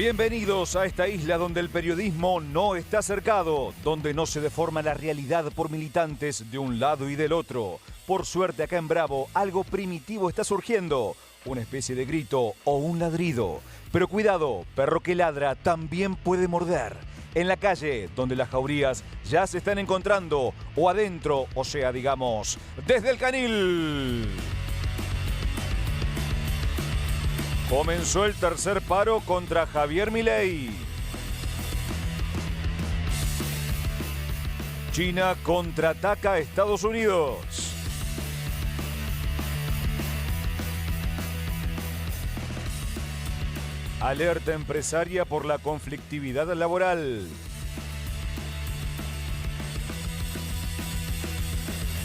Bienvenidos a esta isla donde el periodismo no está cercado, donde no se deforma la realidad por militantes de un lado y del otro. Por suerte acá en Bravo algo primitivo está surgiendo, una especie de grito o un ladrido. Pero cuidado, perro que ladra también puede morder. En la calle, donde las jaurías ya se están encontrando, o adentro, o sea, digamos, desde el canil. Comenzó el tercer paro contra Javier Milei. China contraataca a Estados Unidos. Alerta empresaria por la conflictividad laboral.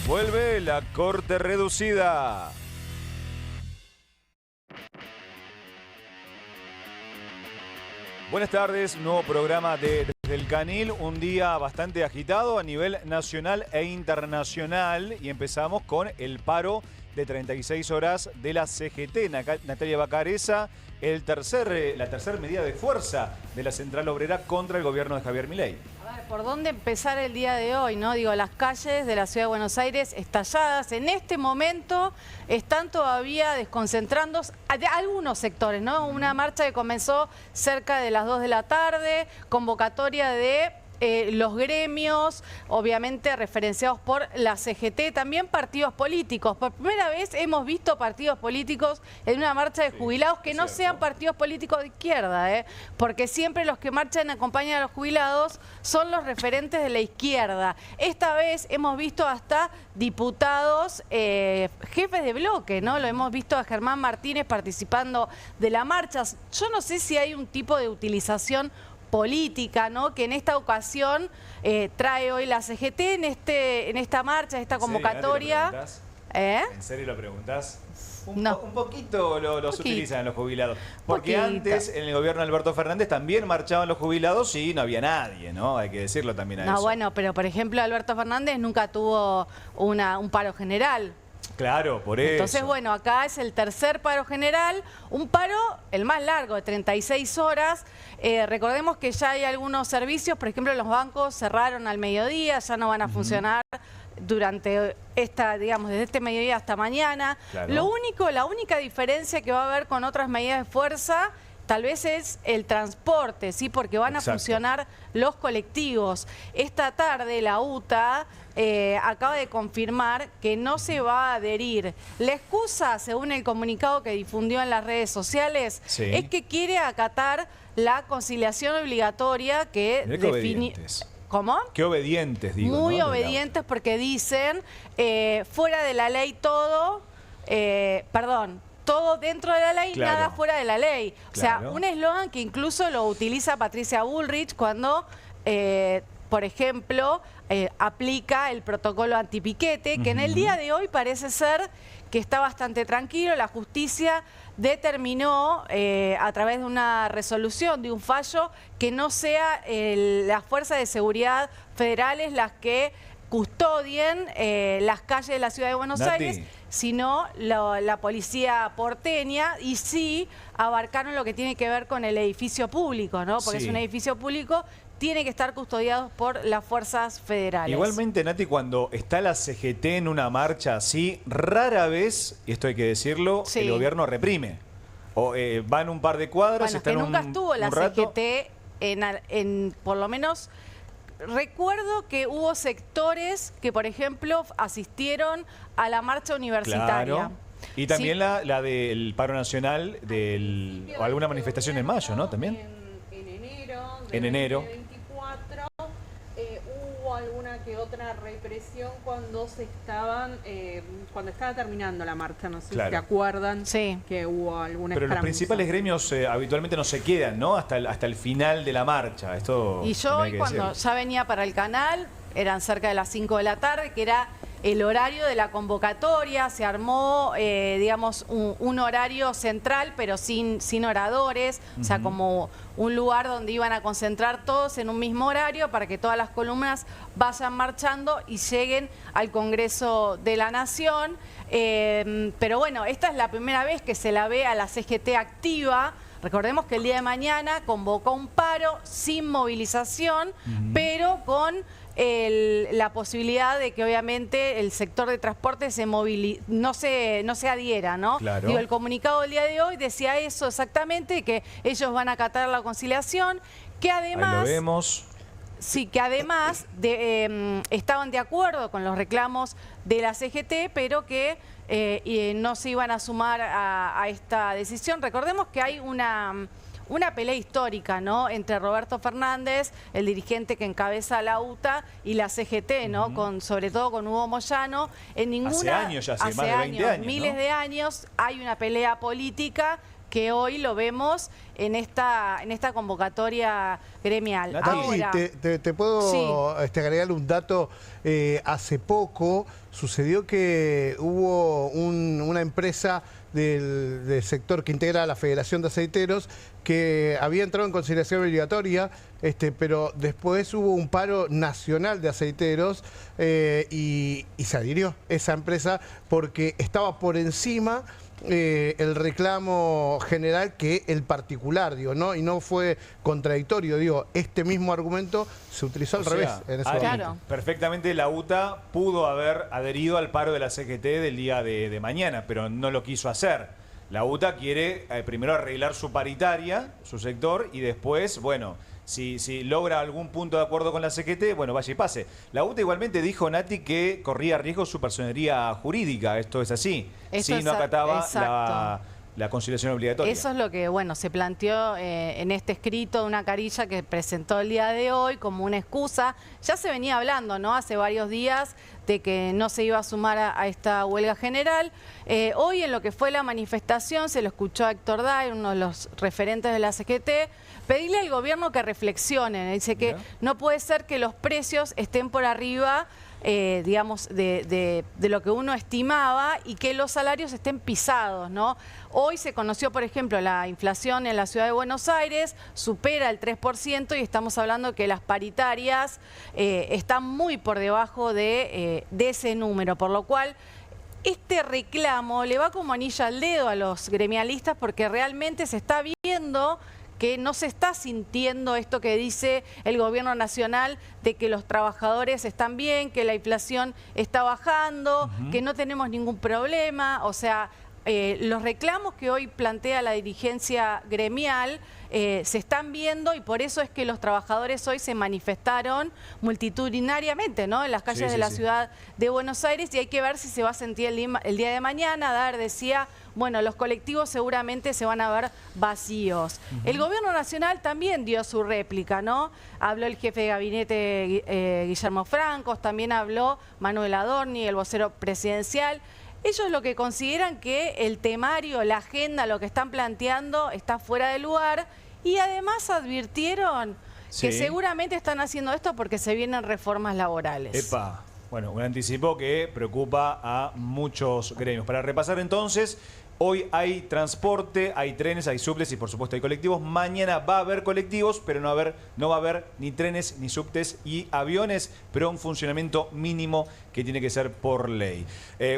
Vuelve la corte reducida. Buenas tardes, nuevo programa de Desde el Canil, un día bastante agitado a nivel nacional e internacional y empezamos con el paro de 36 horas de la CGT. Natalia Vacareza, la tercera medida de fuerza de la Central Obrera contra el gobierno de Javier Milei. A ver, ¿por dónde empezar el día de hoy, no? Digo, las calles de la Ciudad de Buenos Aires estalladas. En este momento están todavía desconcentrándose algunos sectores, ¿no? Una marcha que comenzó cerca de las 2 de la tarde, convocatoria de los gremios, obviamente referenciados por la CGT, también partidos políticos. Por primera vez hemos visto partidos políticos en una marcha de jubilados que no sean partidos políticos de izquierda, porque siempre los que marchan acompañan a los jubilados son los referentes de la izquierda. Esta vez hemos visto hasta diputados, jefes de bloque, ¿no? Lo hemos visto a Germán Martínez participando de la marcha. Yo no sé si hay un tipo de utilización política, ¿no? Que en esta ocasión trae hoy la CGT en esta marcha, esta convocatoria. ¿En serio lo preguntás? No. Un poquito los utilizan los jubilados. Porque antes, en el gobierno de Alberto Fernández, también marchaban los jubilados y no había nadie, ¿no? Hay que decirlo también a eso. No, bueno, pero por ejemplo Alberto Fernández nunca tuvo un paro general. Claro, por eso. Entonces, bueno, acá es el tercer paro general, un paro el más largo, de 36 horas. Recordemos que ya hay algunos servicios, por ejemplo, los bancos cerraron al mediodía, ya no van a funcionar durante digamos, desde este mediodía hasta mañana. Claro. La única diferencia que va a haber con otras medidas de fuerza tal vez es el transporte, ¿sí? Porque van a funcionar los colectivos. Esta tarde la UTA acaba de confirmar que no se va a adherir. La excusa, según el comunicado que difundió en las redes sociales, es que quiere acatar la conciliación obligatoria que define... ¿Cómo? Qué obedientes, digo. Muy ¿no? obedientes porque dicen fuera de la ley todo, todo dentro de la ley, nada fuera de la ley. O sea, un eslogan que incluso lo utiliza Patricia Bullrich cuando, por ejemplo, aplica el protocolo antipiquete, que en el día de hoy parece ser que está bastante tranquilo. La justicia determinó a través de una resolución, de un fallo, que no sea las fuerzas de seguridad federales las que custodien las calles de la Ciudad de Buenos Aires, sino la policía porteña, y sí abarcaron lo que tiene que ver con el edificio público, ¿no? Porque es un edificio público, tiene que estar custodiado por las fuerzas federales. Igualmente, Nati, cuando está la CGT en una marcha así, rara vez, y esto hay que decirlo, el gobierno reprime. O van un par de cuadras, bueno, están que nunca estuvo la CGT por lo menos... Recuerdo que hubo sectores que, por ejemplo, asistieron a la marcha universitaria. Claro. Y también la del paro nacional, o alguna manifestación en mayo, ¿no? También. En enero. 2024 hubo alguna que otra represión cuando estaba terminando la marcha, no sé si se acuerdan que hubo alguna. Pero los principales gremios habitualmente no se quedan, ¿no? Hasta el final de la marcha. Esto y yo hoy cuando ya venía para el canal, eran cerca de las 5 de la tarde, que era el horario de la convocatoria. Se armó, digamos, un horario central, pero sin oradores, o sea, como un lugar donde iban a concentrar todos en un mismo horario para que todas las columnas vayan marchando y lleguen al Congreso de la Nación. Pero bueno, esta es la primera vez que se la ve a la CGT activa Recordemos que el día de mañana convocó un paro sin movilización, pero con la posibilidad de que obviamente el sector de transporte no se adhiera, ¿no? Claro. Digo, el comunicado del día de hoy decía eso exactamente, que ellos van a acatar la conciliación, que además... Ahí lo vemos. Sí, que además estaban de acuerdo con los reclamos de la CGT, pero que no se iban a sumar a esta decisión. Recordemos que hay una pelea histórica, ¿no?, entre Roberto Fernández, el dirigente que encabeza la UTA, y la CGT, ¿no?, sobre todo con Hugo Moyano. En ninguna, hace años ya, hace más de 20 años, miles de años, hay una pelea política que hoy lo vemos en esta convocatoria gremial. Ahora, te puedo agregar un dato. Hace poco sucedió que hubo una empresa del sector que integra la Federación de Aceiteros que había entrado en conciliación obligatoria, pero después hubo un paro nacional de aceiteros y se adhirió esa empresa porque estaba por encima el reclamo general que el particular, digo, ¿no? Y no fue contradictorio, digo, este mismo argumento se utilizó al revés en ese momento. Claro. Perfectamente la UTA pudo haber adherido al paro de la CGT del día de mañana, pero no lo quiso hacer. La UTA quiere primero arreglar su paritaria, su sector, y después, bueno, si logra algún punto de acuerdo con la CGT, bueno, vaya y pase. La UTA igualmente dijo, Nati, que corría riesgo su personería jurídica. Esto es así. Si no acataba la conciliación obligatoria. Eso es lo que, bueno, se planteó en este escrito de una carilla que presentó el día de hoy como una excusa. Ya se venía hablando, ¿no?, hace varios días de que no se iba a sumar a esta huelga general. Hoy, en lo que fue la manifestación, se lo escuchó a Héctor Day, uno de los referentes de la CGT, pedirle al gobierno que reflexione. Dice que no puede ser que los precios estén por arriba, digamos, de lo que uno estimaba, y que los salarios estén pisados, ¿no? Hoy se conoció, por ejemplo, la inflación en la ciudad de Buenos Aires supera el 3% y estamos hablando que las paritarias están muy por debajo de ese número, por lo cual este reclamo le va como anillo al dedo a los gremialistas, porque realmente se está viendo que no se está sintiendo esto que dice el gobierno nacional de que los trabajadores están bien, que la inflación está bajando, que no tenemos ningún problema. O sea, los reclamos que hoy plantea la dirigencia gremial se están viendo, y por eso es que los trabajadores hoy se manifestaron multitudinariamente, ¿no?, en las calles de la ciudad de Buenos Aires, y hay que ver si se va a sentir el día de mañana. Dar decía, bueno, los colectivos seguramente se van a ver vacíos. El gobierno nacional también dio su réplica, ¿no? Habló el jefe de gabinete Guillermo Francos, también habló Manuel Adorni, el vocero presidencial. Ellos lo que consideran que el temario, la agenda, lo que están planteando está fuera de lugar, y además advirtieron que seguramente están haciendo esto porque se vienen reformas laborales. Epa. Bueno, un anticipo que preocupa a muchos gremios. Para repasar entonces, hoy hay transporte, hay trenes, hay subtes y por supuesto hay colectivos. Mañana va a haber colectivos, pero no va a haber ni trenes, ni subtes y aviones, pero un funcionamiento mínimo que tiene que ser por ley.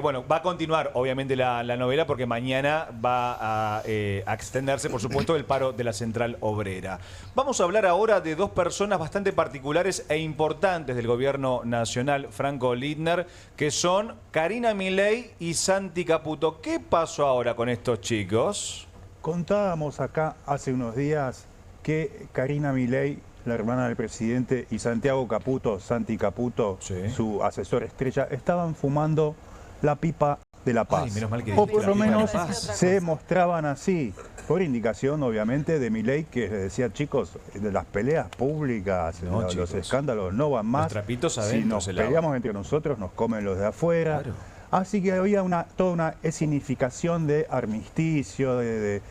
Bueno, va a continuar obviamente la novela, porque mañana va a extenderse, por supuesto, el paro de la Central Obrera. Vamos a hablar ahora de dos personas bastante particulares e importantes del gobierno nacional, Franco Lindner, que son Karina Milei y Santi Caputo. ¿Qué pasó ahora con estos chicos? Contábamos acá hace unos días que Karina Milei, la hermana del presidente, y Santiago Caputo, Santi Caputo, su asesor estrella, estaban fumando la pipa de la paz. Ay, menos mal que o por lo menos se mostraban así, por indicación obviamente de Milei, que decía, chicos, de las peleas públicas, los escándalos no van más. Los trapitos adentro, si nos peleamos entre nosotros, nos comen los de afuera. Claro. Así que había toda una escenificación de armisticio, de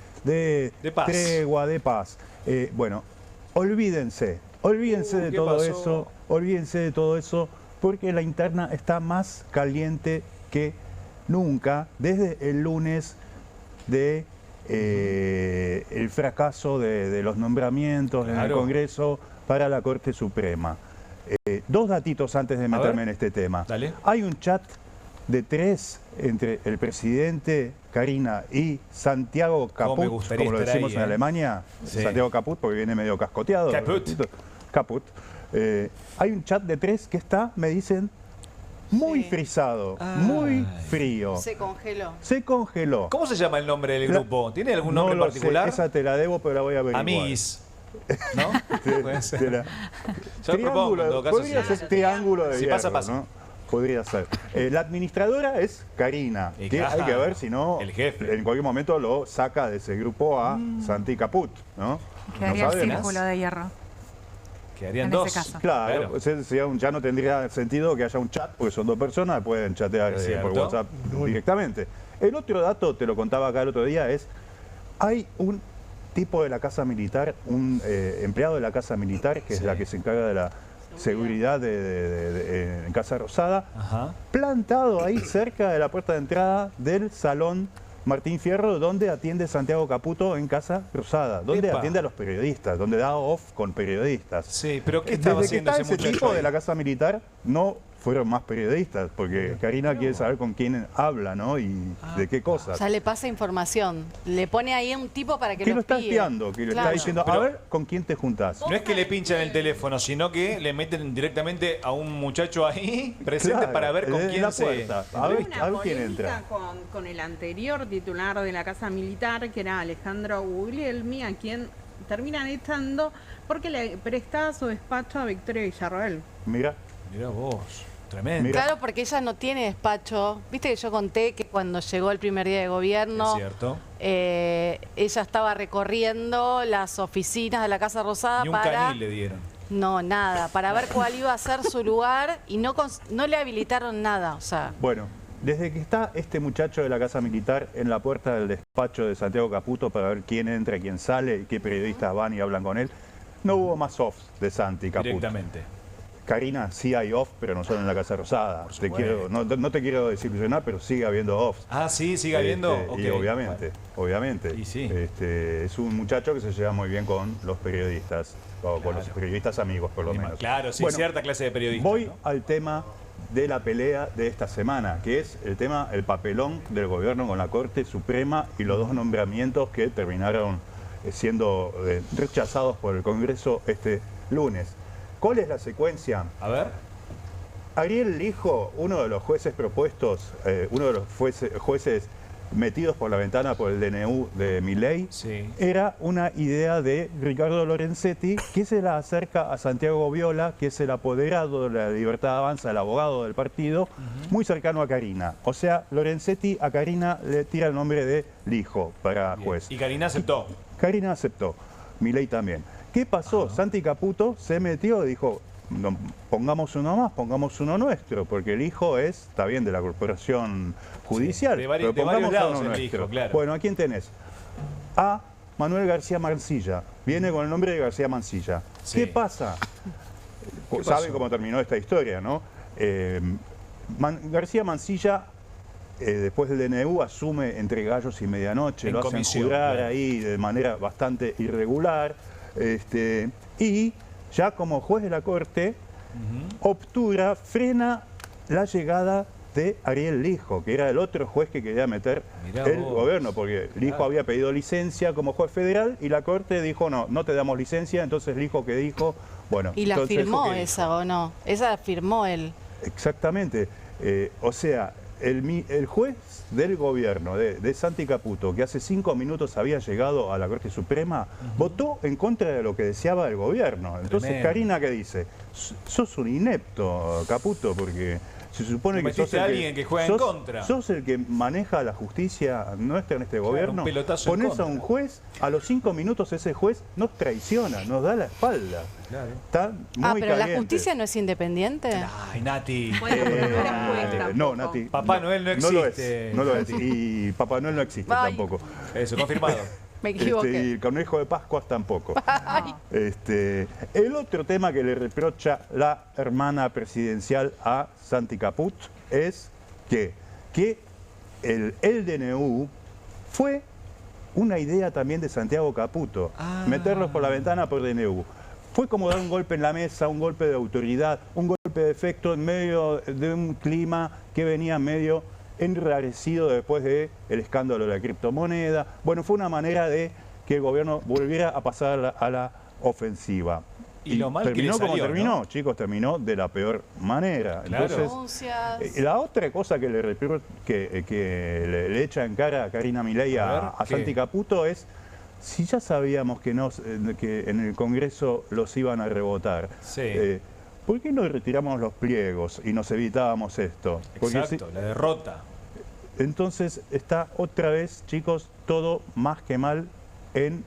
paz. Tregua, de paz. Bueno, olvídense de todo eso, olvídense de todo eso, porque la interna está más caliente que nunca desde el lunes de el fracaso de los nombramientos en el Congreso para la Corte Suprema. Dos datitos antes de meterme en este tema. Dale. Hay un chat de 3 entre el presidente, Carina y Santiago Caput, como lo decimos en Alemania, Santiago Caput, porque viene medio cascoteado. Caput. Hay un chat de 3 que está, me dicen, muy frisado, muy frío. Se congeló. Se congeló. ¿Cómo se llama el nombre del grupo? ¿Tiene algún nombre en particular? Sé, esa te la debo, pero la voy a averiguar. Amiguis. ¿No? Puede ser. Triángulo, podría ser triángulo de hierro, pasa, pasa. ¿no? Podría ser. La administradora es Carina, que hay que ver si no, el jefe. En cualquier momento lo saca de ese grupo a Santi Caput, ¿no? Quedaría el círculo de hierro. Quedarían dos. Claro, ya no tendría sentido que haya un chat, porque son 2 personas, pueden chatear por WhatsApp directamente. El otro dato, te lo contaba acá el otro día, es hay un tipo de la Casa Militar, un empleado de la Casa Militar, que es la que se encarga de la seguridad en Casa Rosada, plantado ahí cerca de la puerta de entrada del salón Martín Fierro, donde atiende Santiago Caputo en Casa Rosada, donde atiende a los periodistas, donde da off con periodistas. Sí, pero ¿qué estaba haciendo ese muchacho? Ese tipo de la Casa Militar no fueron más periodisistas, porque Carina quiere saber con quién habla, ¿no? Y de qué cosas. O sea, le pasa información. Le pone ahí un tipo para que lo está espiando, que le está diciendo, a ver con quién te juntás. No es que le pinchan el teléfono, sino que le meten directamente a un muchacho ahí presente para ver con quién se... A ver quién entra. Con el anterior titular de la Casa Militar, que era Alejandro Guglielmi, a quien terminan echando porque le presta su despacho a Victoria Villarroel. Mira vos. Tremendo. Claro, porque ella no tiene despacho. Viste que yo conté que cuando llegó el primer día de gobierno, ella estaba recorriendo las oficinas de la Casa Rosada y un canil le dieron. No, nada, para ver cuál iba a ser su lugar y no le habilitaron nada. O sea. Bueno, desde que está este muchacho de la Casa Militar en la puerta del despacho de Santiago Caputo para ver quién entra, quién sale y qué periodistas van y hablan con él, no hubo más offs de Santi Caputo. Directamente. Carina, sí hay off, pero no solo en la Casa Rosada. No te quiero desilusionar, pero sigue habiendo off. Ah, sí, sigue habiendo. Y obviamente. Y sí. Es un muchacho que se lleva muy bien con los periodistas, o con los periodistas amigos, por lo menos. Claro, sí, cierta clase de periodistas. Voy al tema de la pelea de esta semana, que es el papelón del gobierno con la Corte Suprema y los 2 nombramientos que terminaron siendo rechazados por el Congreso este lunes. ¿Cuál es la secuencia? A ver. Ariel Lijo, uno de los jueces propuestos, uno de los jueces metidos por la ventana por el DNU de Milei, era una idea de Ricardo Lorenzetti, que se la acerca a Santiago Viola, que es el apoderado de la Libertad Avanza, el abogado del partido, muy cercano a Carina. O sea, Lorenzetti a Carina le tira el nombre de Lijo para juez. ¿Y Carina aceptó? Carina aceptó, Milei también. ¿Qué pasó? Santi Caputo se metió y dijo, no, pongamos uno más, pongamos uno nuestro, porque el hijo está bien, de la corporación judicial, pero pongamos uno nuestro. Claro. Bueno, ¿a quién tenés? A Manuel García Mansilla. Viene con el nombre de García Mansilla. ¿Qué pasa? Saben cómo terminó esta historia, ¿no? García Mansilla, después del DNU, asume entre gallos y medianoche, lo hacen jurar ahí de manera bastante irregular. Y ya como juez de la Corte, obtura, frena la llegada de Ariel Lijo, que era el otro juez que quería meter el gobierno, porque Lijo había pedido licencia como juez federal y la Corte dijo, no te damos licencia, entonces Lijo que dijo, bueno... ¿Y la firmó esa o no? Esa la firmó él. Exactamente. O sea, el juez del gobierno de Santi Caputo, que hace 5 minutos había llegado a la Corte Suprema, votó en contra de lo que deseaba el gobierno. Entonces, Carina, ¿qué dice? Sos un inepto, Caputo, porque se supone que sos alguien que juega en contra. Sos el que maneja la justicia nuestra en este gobierno. Ponés a un juez, a los 5 minutos ese juez nos traiciona, nos da la espalda. Claro. Está muy pero caliente. ¿La justicia no es independiente? Ay, Nati. No, Nati. Papá Noel no existe. No lo es. Y Papá Noel no existe tampoco. Eso, confirmado. Me equivoqué. Y el conejo de Pascuas tampoco. El otro tema que le reprocha la hermana presidencial a Santi Caput es que el DNU fue una idea también de Santiago Caputo. Meterlos por la ventana por DNU. Fue como dar un golpe en la mesa, un golpe de autoridad, un golpe golpe de efecto en medio de un clima que venía medio enrarecido después del escándalo de la criptomoneda. Bueno, fue una manera de que el gobierno volviera a pasar a la ofensiva. Y lo mal terminó que le como salió, terminó, ¿no? Terminó, terminó de la peor manera. Claro. Entonces, la otra cosa que le echa en cara a Karina Milei a Santi Caputo es, si ya sabíamos que en el Congreso los iban a rebotar, ¿por qué no retiramos los pliegos y nos evitábamos esto? Porque exacto, la derrota. Entonces está otra vez, chicos, todo más que mal en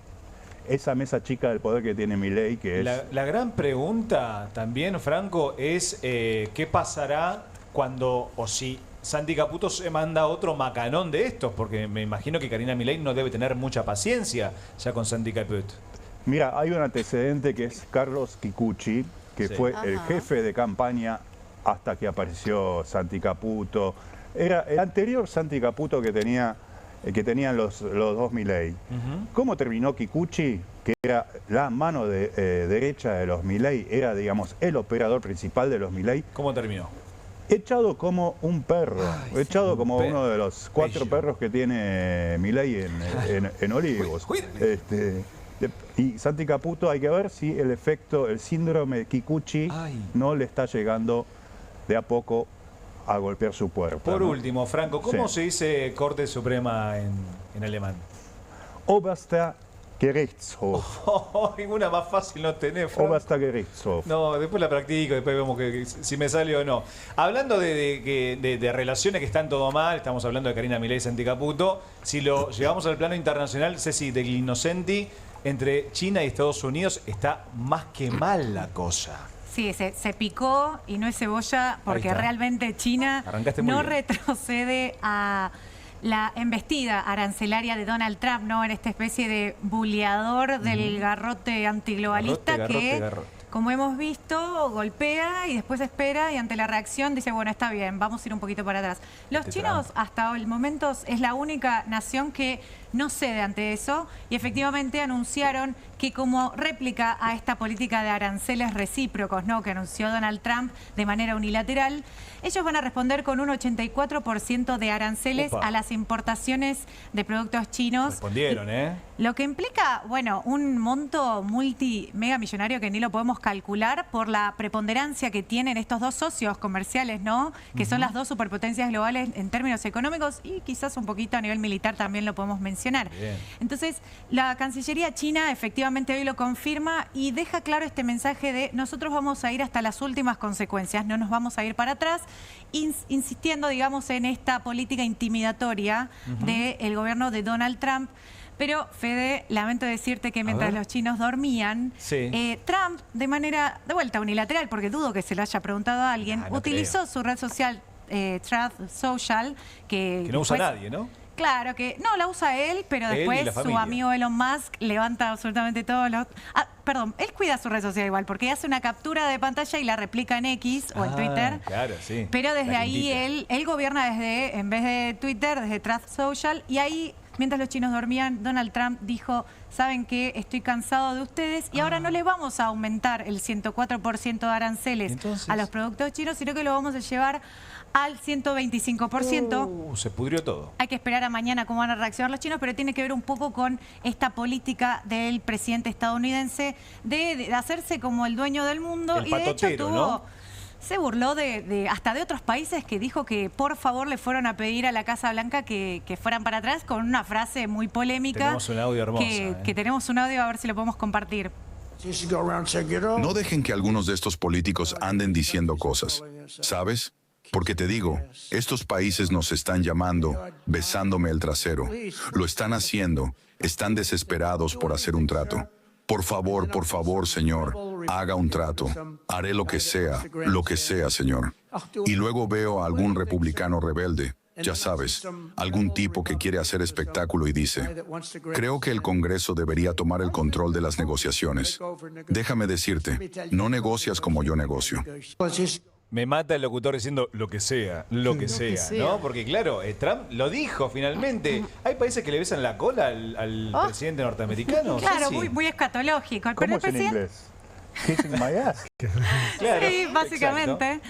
esa mesa chica del poder que tiene Milei, que es... La gran pregunta también, Franco, es ¿qué pasará cuando, o si Santi Caputo se manda otro macanón de estos? Porque me imagino que Karina Milei no debe tener mucha paciencia ya con Santi Caputo. Mira, hay un antecedente que es Carlos Kikuchi, que fue el jefe de campaña hasta que apareció Santi Caputo. Era el anterior Santi Caputo que tenían los dos Milei. ¿Cómo terminó Kikuchi? Que era la mano derecha de los Milei, era, digamos, el operador principal de los Milei. ¿Cómo terminó? Echado como un perro, echado como uno de los 4 perros que tiene Milei en Olivos. Y Santi Caputo, hay que ver si el síndrome Kikuchi no le está llegando de a poco a golpear su puerta. Por último, Franco, ¿cómo se dice Corte Suprema en alemán? Oberster Gerichtshof. Una más fácil no tenés, Franco. Oberster Gerichtshof. No, después la practico, después vemos si me sale o no. Hablando de relaciones que están todo mal, estamos hablando de Karina Milei y Santi Caputo. Si lo llevamos al plano internacional, Ceci, del Innocenti, entre China y Estados Unidos está más que mal la cosa. Sí, se picó y no es cebolla porque realmente China no retrocede a la embestida arancelaria de Donald Trump, ¿no? En esta especie de buleador del garrote antiglobalista garrote. Como hemos visto, golpea y después espera y ante la reacción dice, bueno, está bien, vamos a ir un poquito para atrás. Los chinos hasta el momento es la única nación que no cede ante eso y efectivamente anunciaron que como réplica a esta política de aranceles recíprocos, ¿no?, que anunció Donald Trump de manera unilateral, ellos van a responder con un 84% de aranceles a las importaciones de productos chinos. Respondieron, Lo que implica, bueno, un monto mega millonario que ni lo podemos calcular por la preponderancia que tienen estos dos socios comerciales, ¿no? Que son las dos superpotencias globales en términos económicos y quizás un poquito a nivel militar también lo podemos mencionar. Bien. Entonces, la Cancillería china efectivamente hoy lo confirma y deja claro este mensaje de nosotros vamos a ir hasta las últimas consecuencias, no nos vamos a ir para atrás, insistiendo, digamos, en esta política intimidatoria del gobierno de Donald Trump. Pero, Fede, lamento decirte que mientras los chinos dormían, Trump, de manera, de vuelta, unilateral, porque dudo que se lo haya preguntado a alguien, utilizó su red social, Truth Social, que no usa nadie, ¿no? Claro que no la usa él, pero después su amigo Elon Musk levanta absolutamente todos los... Perdón, él cuida su red social igual, porque hace una captura de pantalla y la replica en X o en Twitter. Claro, sí. Pero desde ahí él gobierna en vez de Twitter, desde Truth Social, y ahí... Mientras los chinos dormían, Donald Trump dijo, ¿saben qué? Estoy cansado de ustedes y ahora no les vamos a aumentar el 104% de aranceles a los productos chinos, sino que lo vamos a llevar al 125%. Se pudrió todo. Hay que esperar a mañana cómo van a reaccionar los chinos, pero tiene que ver un poco con esta política del presidente estadounidense de hacerse como el dueño del mundo. El y de hecho patotero, ¿no? Se burló hasta de otros países que dijo que por favor le fueron a pedir a la Casa Blanca que fueran para atrás con una frase muy polémica. Tenemos un audio hermoso. Que tenemos un audio, a ver si lo podemos compartir. No dejen que algunos de estos políticos anden diciendo cosas, ¿sabes? Porque te digo, estos países nos están llamando, besándome el trasero. Lo están haciendo, están desesperados por hacer un trato. Por favor, Señor, haga un trato. Haré lo que sea, Señor. Y luego veo a algún republicano rebelde, ya sabes, algún tipo que quiere hacer espectáculo y dice, creo que el Congreso debería tomar el control de las negociaciones. Déjame decirte, no negocias como yo negocio. Me mata el locutor diciendo lo que sea, ¿no? Porque claro, Trump lo dijo finalmente. Hay países que le besan la cola al presidente norteamericano. Claro, muy escatológico. ¿Cómo es en inglés? Kissing my ass. Claro, sí, básicamente.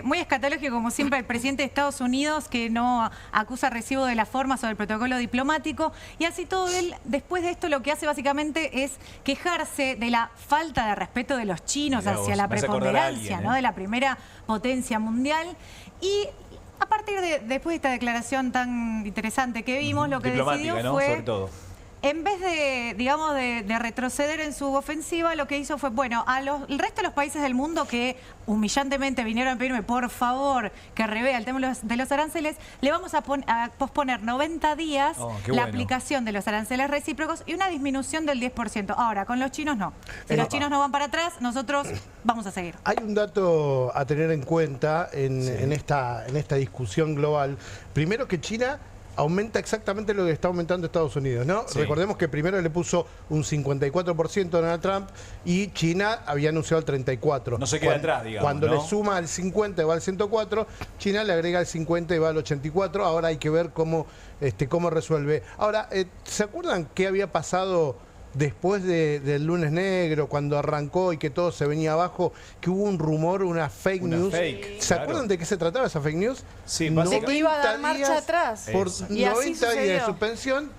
Muy escatológico, como siempre, el presidente de Estados Unidos, que no acusa recibo de las formas o del protocolo diplomático. Y así todo él, después de esto, lo que hace básicamente es quejarse de la falta de respeto de los chinos hacia la preponderancia, ¿no? De la primera potencia mundial. Y a partir de después de esta declaración tan interesante que vimos, lo que decidió, ¿no? Fue, sobre todo, en vez de, digamos, de retroceder en su ofensiva, lo que hizo fue, bueno, el resto de los países del mundo que humillantemente vinieron a pedirme, por favor, que revea el tema de los aranceles, le vamos a posponer 90 días la aplicación de los aranceles recíprocos y una disminución del 10%. Ahora, con los chinos no. Si los chinos no van para atrás, nosotros vamos a seguir. Hay un dato a tener en cuenta en esta discusión global. Primero, que China aumenta exactamente lo que está aumentando Estados Unidos, ¿no? Sí. Recordemos que primero le puso un 54% a Donald Trump y China había anunciado el 34%. No se queda atrás, digamos. Cuando ¿no? le suma el 50 y va al 104, China le agrega el 50 y va al 84. Ahora hay que ver cómo resuelve. Ahora, ¿se acuerdan qué había pasado después del lunes negro, cuando arrancó y que todo se venía abajo, que hubo un rumor, una fake news? ¿Se acuerdan de qué se trataba esa fake news? Sí, de que iba a dar marcha atrás. Por 90 días de suspensión,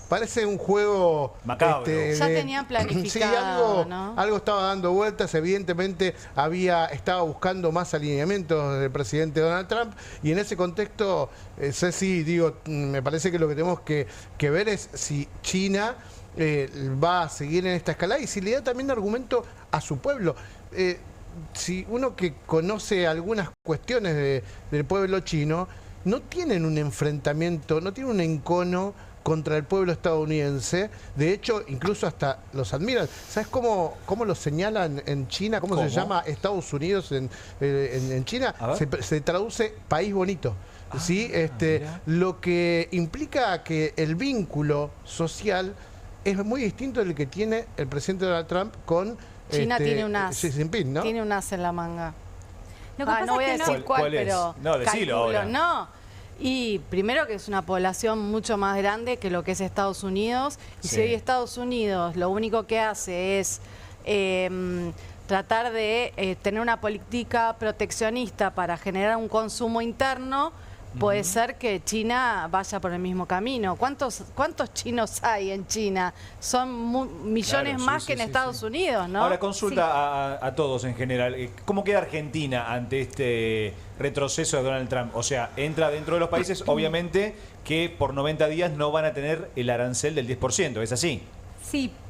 parece un juego macabro. Ya tenían planificado, sí, ¿no? algo estaba dando vueltas. Evidentemente estaba buscando más alineamientos del presidente Donald Trump, y en ese contexto, Ceci, me parece que lo que tenemos que ver es si China va a seguir en esta escalada y si le da también argumento a su pueblo. Si uno que conoce algunas cuestiones del pueblo chino, no tienen un enfrentamiento, no tienen un encono contra el pueblo estadounidense. De hecho, incluso hasta los admiran. ¿Sabes cómo los señalan en China? ¿Cómo se llama Estados Unidos en China? Se traduce país bonito. ¿Sí? Lo que implica que el vínculo social es muy distinto del que tiene el presidente Donald Trump con China. Tiene un as. Xi Jinping, ¿no? Tiene un as en la manga. Lo que pasa no voy es que a decir cuál, pero no, decilo ahora. No. Y primero que es una población mucho más grande que lo que es Estados Unidos. Y si hoy Estados Unidos lo único que hace es tratar de tener una política proteccionista para generar un consumo interno, puede ser que China vaya por el mismo camino. ¿Cuántos chinos hay en China? Son millones más que en Estados Unidos, ¿no? Ahora, consulta a todos en general. ¿Cómo queda Argentina ante este retroceso de Donald Trump? O sea, entra dentro de los países, obviamente, que por 90 días no van a tener el arancel del 10%. ¿Es así?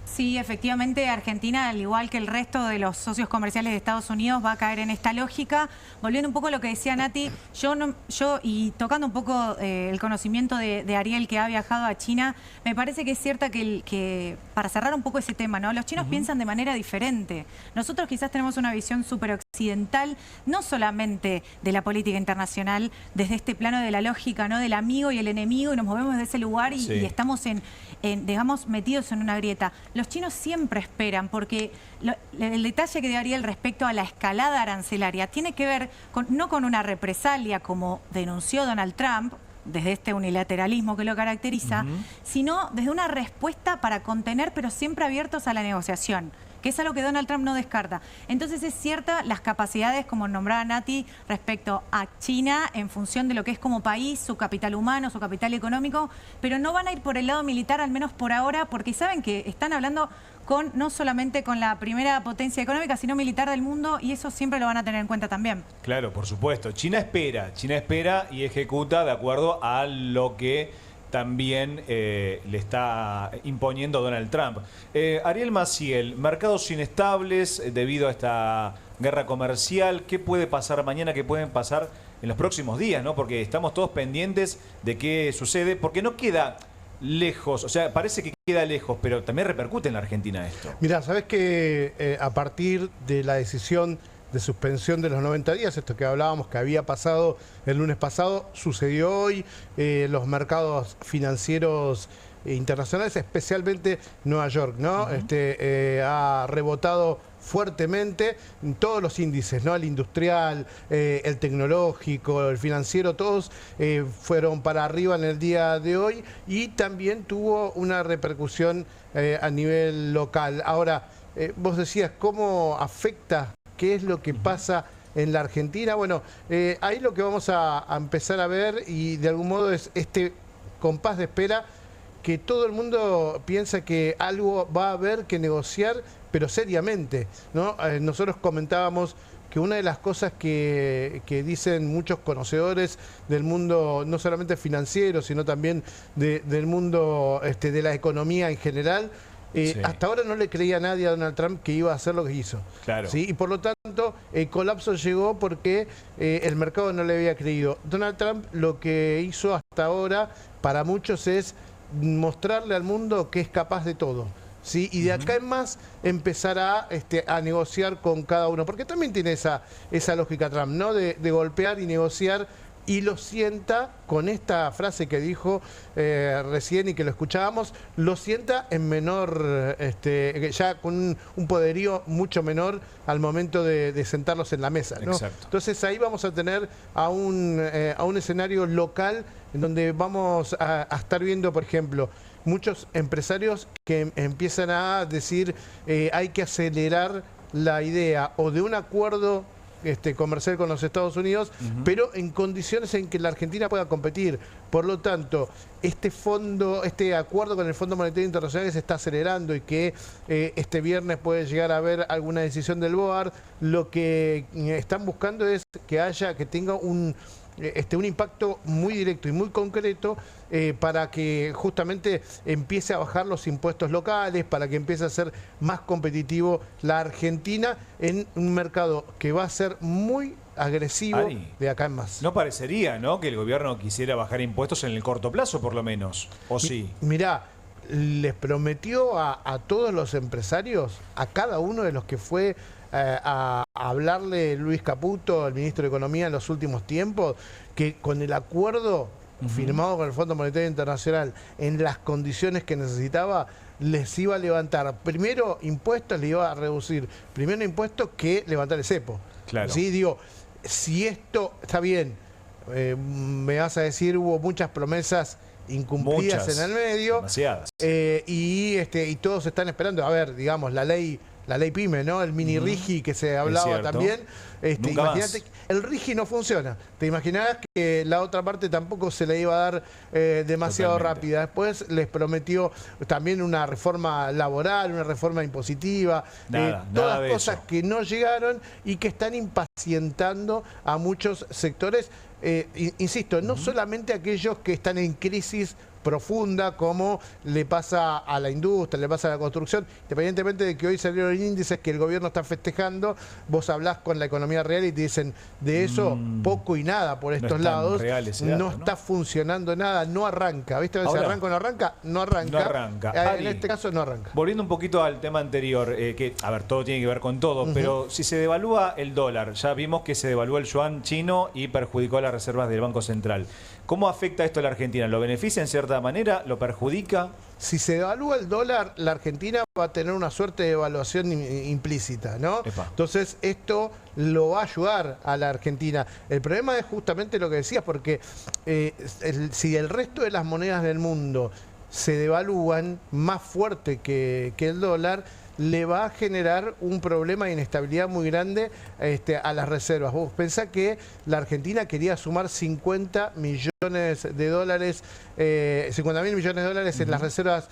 Sí, efectivamente, Argentina, al igual que el resto de los socios comerciales de Estados Unidos, va a caer en esta lógica. Volviendo un poco a lo que decía Nati, yo y tocando un poco el conocimiento de Ariel, que ha viajado a China, me parece que es cierta que para cerrar un poco ese tema, ¿no? Los chinos piensan de manera diferente. Nosotros quizás tenemos una visión súper occidental, no solamente de la política internacional, desde este plano de la lógica, ¿no? Del amigo y el enemigo, y nos movemos de ese lugar y estamos digamos, metidos en una grieta. Los chinos siempre esperan, porque el detalle que dio Ariel respecto a la escalada arancelaria tiene que ver no con una represalia como denunció Donald Trump, desde este unilateralismo que lo caracteriza, sino desde una respuesta para contener, pero siempre abiertos a la negociación, que es algo que Donald Trump no descarta. Entonces es cierta las capacidades, como nombraba Nati, respecto a China en función de lo que es como país, su capital humano, su capital económico, pero no van a ir por el lado militar, al menos por ahora, porque saben que están hablando no solamente con la primera potencia económica, sino militar del mundo, y eso siempre lo van a tener en cuenta también. Claro, por supuesto. China espera y ejecuta de acuerdo a lo que también le está imponiendo Donald Trump. Ariel Maciel, mercados inestables debido a esta guerra comercial. ¿Qué puede pasar mañana? ¿Qué pueden pasar en los próximos días? ¿No? Porque estamos todos pendientes de qué sucede, porque no queda lejos, o sea, parece que queda lejos, pero también repercute en la Argentina esto. Mirá, ¿sabés que a partir de la decisión de suspensión de los 90 días, esto que hablábamos que había pasado el lunes pasado, sucedió hoy? Los mercados financieros internacionales, especialmente Nueva York, ¿no? Ha rebotado fuertemente en todos los índices, ¿no? El industrial, el tecnológico, el financiero, todos fueron para arriba en el día de hoy y también tuvo una repercusión a nivel local. Ahora, vos decías, ¿cómo afecta? ¿Qué es lo que pasa en la Argentina? Bueno, ahí lo que vamos a empezar a ver y de algún modo es este compás de espera que todo el mundo piensa que algo va a haber que negociar, pero seriamente, ¿no? Nosotros comentábamos que una de las cosas que dicen muchos conocedores del mundo, no solamente financiero, sino también del mundo de la economía en general, hasta ahora no le creía a nadie a Donald Trump que iba a hacer lo que hizo. Claro. ¿Sí? Y por lo tanto, el colapso llegó porque el mercado no le había creído. Donald Trump lo que hizo hasta ahora, para muchos, es mostrarle al mundo que es capaz de todo. ¿Sí? Y de acá en más empezará a negociar con cada uno, porque también tiene esa lógica Trump, ¿no? De golpear y negociar, y lo sienta con esta frase que dijo recién y que lo escuchábamos, lo sienta en menor, ya con un poderío mucho menor al momento de sentarlos en la mesa, ¿no? Exacto. Entonces ahí vamos a tener a un escenario local en donde vamos a estar viendo, por ejemplo, muchos empresarios que empiezan a decir hay que acelerar la idea o de un acuerdo comercial con los Estados Unidos, pero en condiciones en que la Argentina pueda competir. Por lo tanto, este acuerdo con el Fondo Monetario Internacional se está acelerando y que este viernes puede llegar a haber alguna decisión del BOAR. Lo que están buscando es que tenga un impacto muy directo y muy concreto para que justamente empiece a bajar los impuestos locales, para que empiece a ser más competitivo la Argentina en un mercado que va a ser muy agresivo de acá en más. No parecería, ¿no?, que el gobierno quisiera bajar impuestos en el corto plazo, por lo menos, ¿o sí? Mirá, les prometió a todos los empresarios, a cada uno de los que fue a hablarle Luis Caputo, el ministro de Economía, en los últimos tiempos, que con el acuerdo firmado con el Fondo Monetario Internacional en las condiciones que necesitaba, les iba a levantar primero impuestos, le iba a reducir primero impuestos que levantar el cepo. Claro. ¿Sí? Digo, si esto está bien, me vas a decir, hubo muchas promesas incumplidas en el medio, demasiadas. Y todos están esperando, a ver, digamos, la ley PYME, ¿no? El mini RIGI que se hablaba también. Imagínate, el RIGI no funciona. Te imaginarás que la otra parte tampoco se le iba a dar demasiado rápida. Después les prometió también una reforma laboral, una reforma impositiva, todas cosas que no llegaron y que están impacientando a muchos sectores. Insisto, no solamente aquellos que están en crisis profunda, como le pasa a la industria, le pasa a la construcción, independientemente de que hoy salieron índices que el gobierno está festejando, vos hablás con la economía real y te dicen de eso poco y nada por estos lados, no está funcionando nada, no arranca, ¿viste? Ahora, ¿se arranca o no arranca? No arranca. No arranca. En este caso no arranca. Volviendo un poquito al tema anterior, que, a ver, todo tiene que ver con todo, pero si se devalúa el dólar, ya vimos que se devaluó el yuan chino y perjudicó a las reservas del Banco Central. ¿Cómo afecta esto a la Argentina? ¿Lo beneficia en cierta manera? ¿Lo perjudica? Si se devalúa el dólar, la Argentina va a tener una suerte de evaluación implícita, ¿no? Entonces, esto lo va a ayudar a la Argentina. El problema es justamente lo que decías, porque si el resto de las monedas del mundo se devalúan más fuerte que el dólar, le va a generar un problema de inestabilidad muy grande a las reservas. Vos pensá que la Argentina quería sumar 50 millones de dólares, 50 mil millones de dólares en las reservas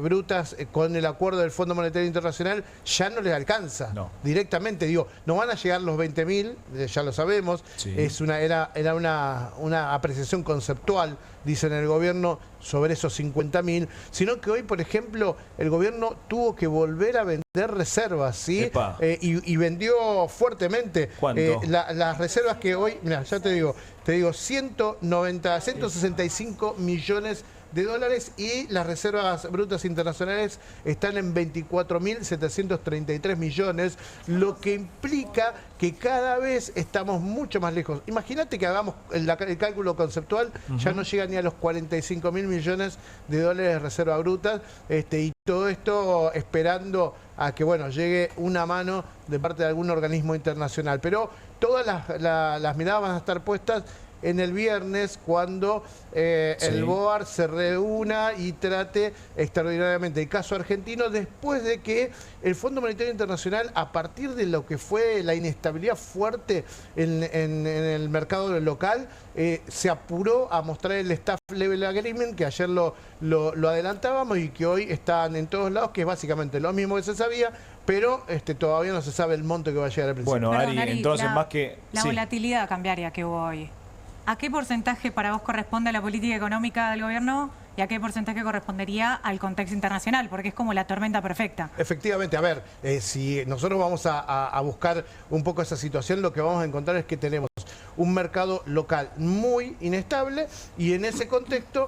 brutas con el acuerdo del Fondo Monetario Internacional, ya no les alcanza. Directamente, digo, no van a llegar los 20.000, ya lo sabemos, era una apreciación conceptual, dicen el gobierno, sobre esos 50.000, sino que hoy, por ejemplo, el gobierno tuvo que volver a vender reservas, ¿sí? Y vendió fuertemente. ¿Cuánto? Las reservas que hoy, mira, ya te digo 165 millones de dólares y las reservas brutas internacionales están en 24.733 millones, lo que implica que cada vez estamos mucho más lejos. Imagínate que hagamos el cálculo conceptual, ya no llega ni a los 45.000 millones de dólares de reserva brutas, y todo esto esperando a que, bueno, llegue una mano de parte de algún organismo internacional. Pero todas las miradas van a estar puestas en el viernes cuando el BOAR se reúna y trate extraordinariamente el caso argentino, después de que el Fondo Monetario Internacional, a partir de lo que fue la inestabilidad fuerte en el mercado local, se apuró a mostrar el Staff Level Agreement, que ayer lo adelantábamos y que hoy están en todos lados, que es básicamente lo mismo que se sabía, pero todavía no se sabe el monto que va a llegar al principio. Bueno, Ari, entonces más que... La volatilidad cambiaria que hubo hoy, ¿a qué porcentaje para vos corresponde a la política económica del gobierno y a qué porcentaje correspondería al contexto internacional? Porque es como la tormenta perfecta. Efectivamente, a ver, si nosotros vamos a buscar un poco esa situación, lo que vamos a encontrar es que tenemos un mercado local muy inestable y en ese contexto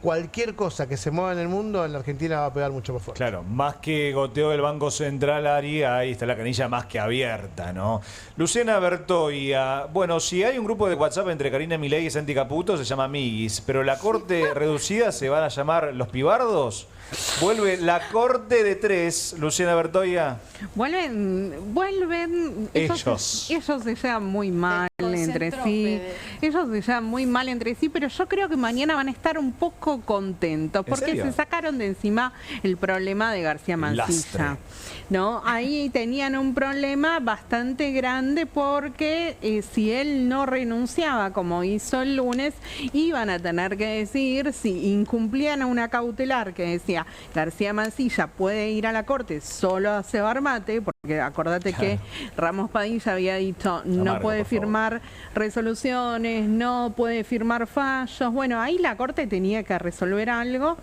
cualquier cosa que se mueva en el mundo, en la Argentina va a pegar mucho más fuerte. Claro, más que goteo del Banco Central, Ari, ahí está la canilla más que abierta, ¿no? Luciana Bertoia, bueno, si hay un grupo de WhatsApp entre Karina Milei y Santi Caputo, se llama Miguis, pero la corte reducida se van a llamar los pibardos. ¿Vuelve la corte de tres, Luciana Bertoia? Vuelven. Ellos se llevan muy mal entre sí. Ellos se llevan muy mal entre sí, pero yo creo que mañana van a estar un poco contentos porque se sacaron de encima el problema de García Mansilla, ¿no? Ahí tenían un problema bastante grande porque si él no renunciaba como hizo el lunes, iban a tener que decir, si incumplían una cautelar que decía García Mansilla puede ir a la corte solo a cebar mate, porque acordate que Ramos Padilla había dicho no puede firmar resoluciones, no puede firmar fallos. Bueno, ahí la corte tenía que resolver algo.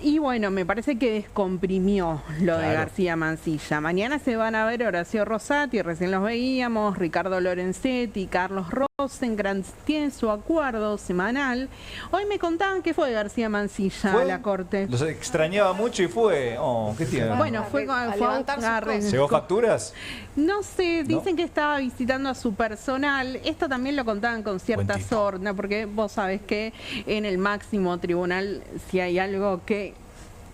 Y bueno, me parece que descomprimió lo de García Mansilla. Mañana se van a ver Horacio Rosati, recién los veíamos, Ricardo Lorenzetti, Carlos Rosenkrantz, tienen su acuerdo semanal. Hoy me contaban que fue García Mansilla a la corte. Los extrañaba mucho y fue... ¿qué tiene? Bueno, fue a ¿Llegó facturas? No sé, dicen que estaba visitando a su personal. Esto también lo contaban con cierta sorna, porque vos sabés que en el máximo tribunal, si hay algo que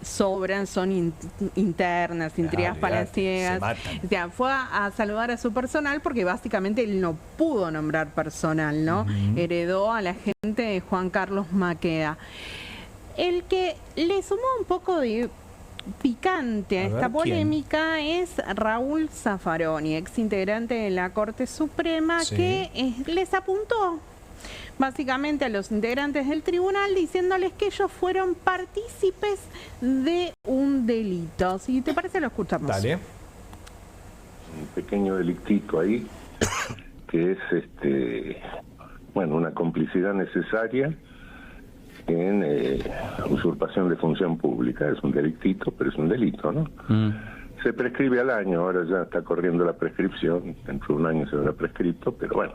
sobran son internas, intrigas palaciegas. O sea, fue a saludar a su personal porque básicamente él no pudo nombrar personal, ¿no? Heredó a la gente de Juan Carlos Maqueda. El que le sumó un poco de picante a esta polémica es Raúl Zaffaroni, ex integrante de la Corte Suprema, que les apuntó básicamente a los integrantes del tribunal diciéndoles que ellos fueron partícipes de un delito. Si te parece, lo escuchamos. Dale. Un pequeño delictito ahí, que es bueno, una complicidad necesaria en usurpación de función pública. Es un delictito, pero es un delito, ¿no? Se prescribe al año, ahora ya está corriendo la prescripción, dentro de un año se habrá prescrito, pero bueno.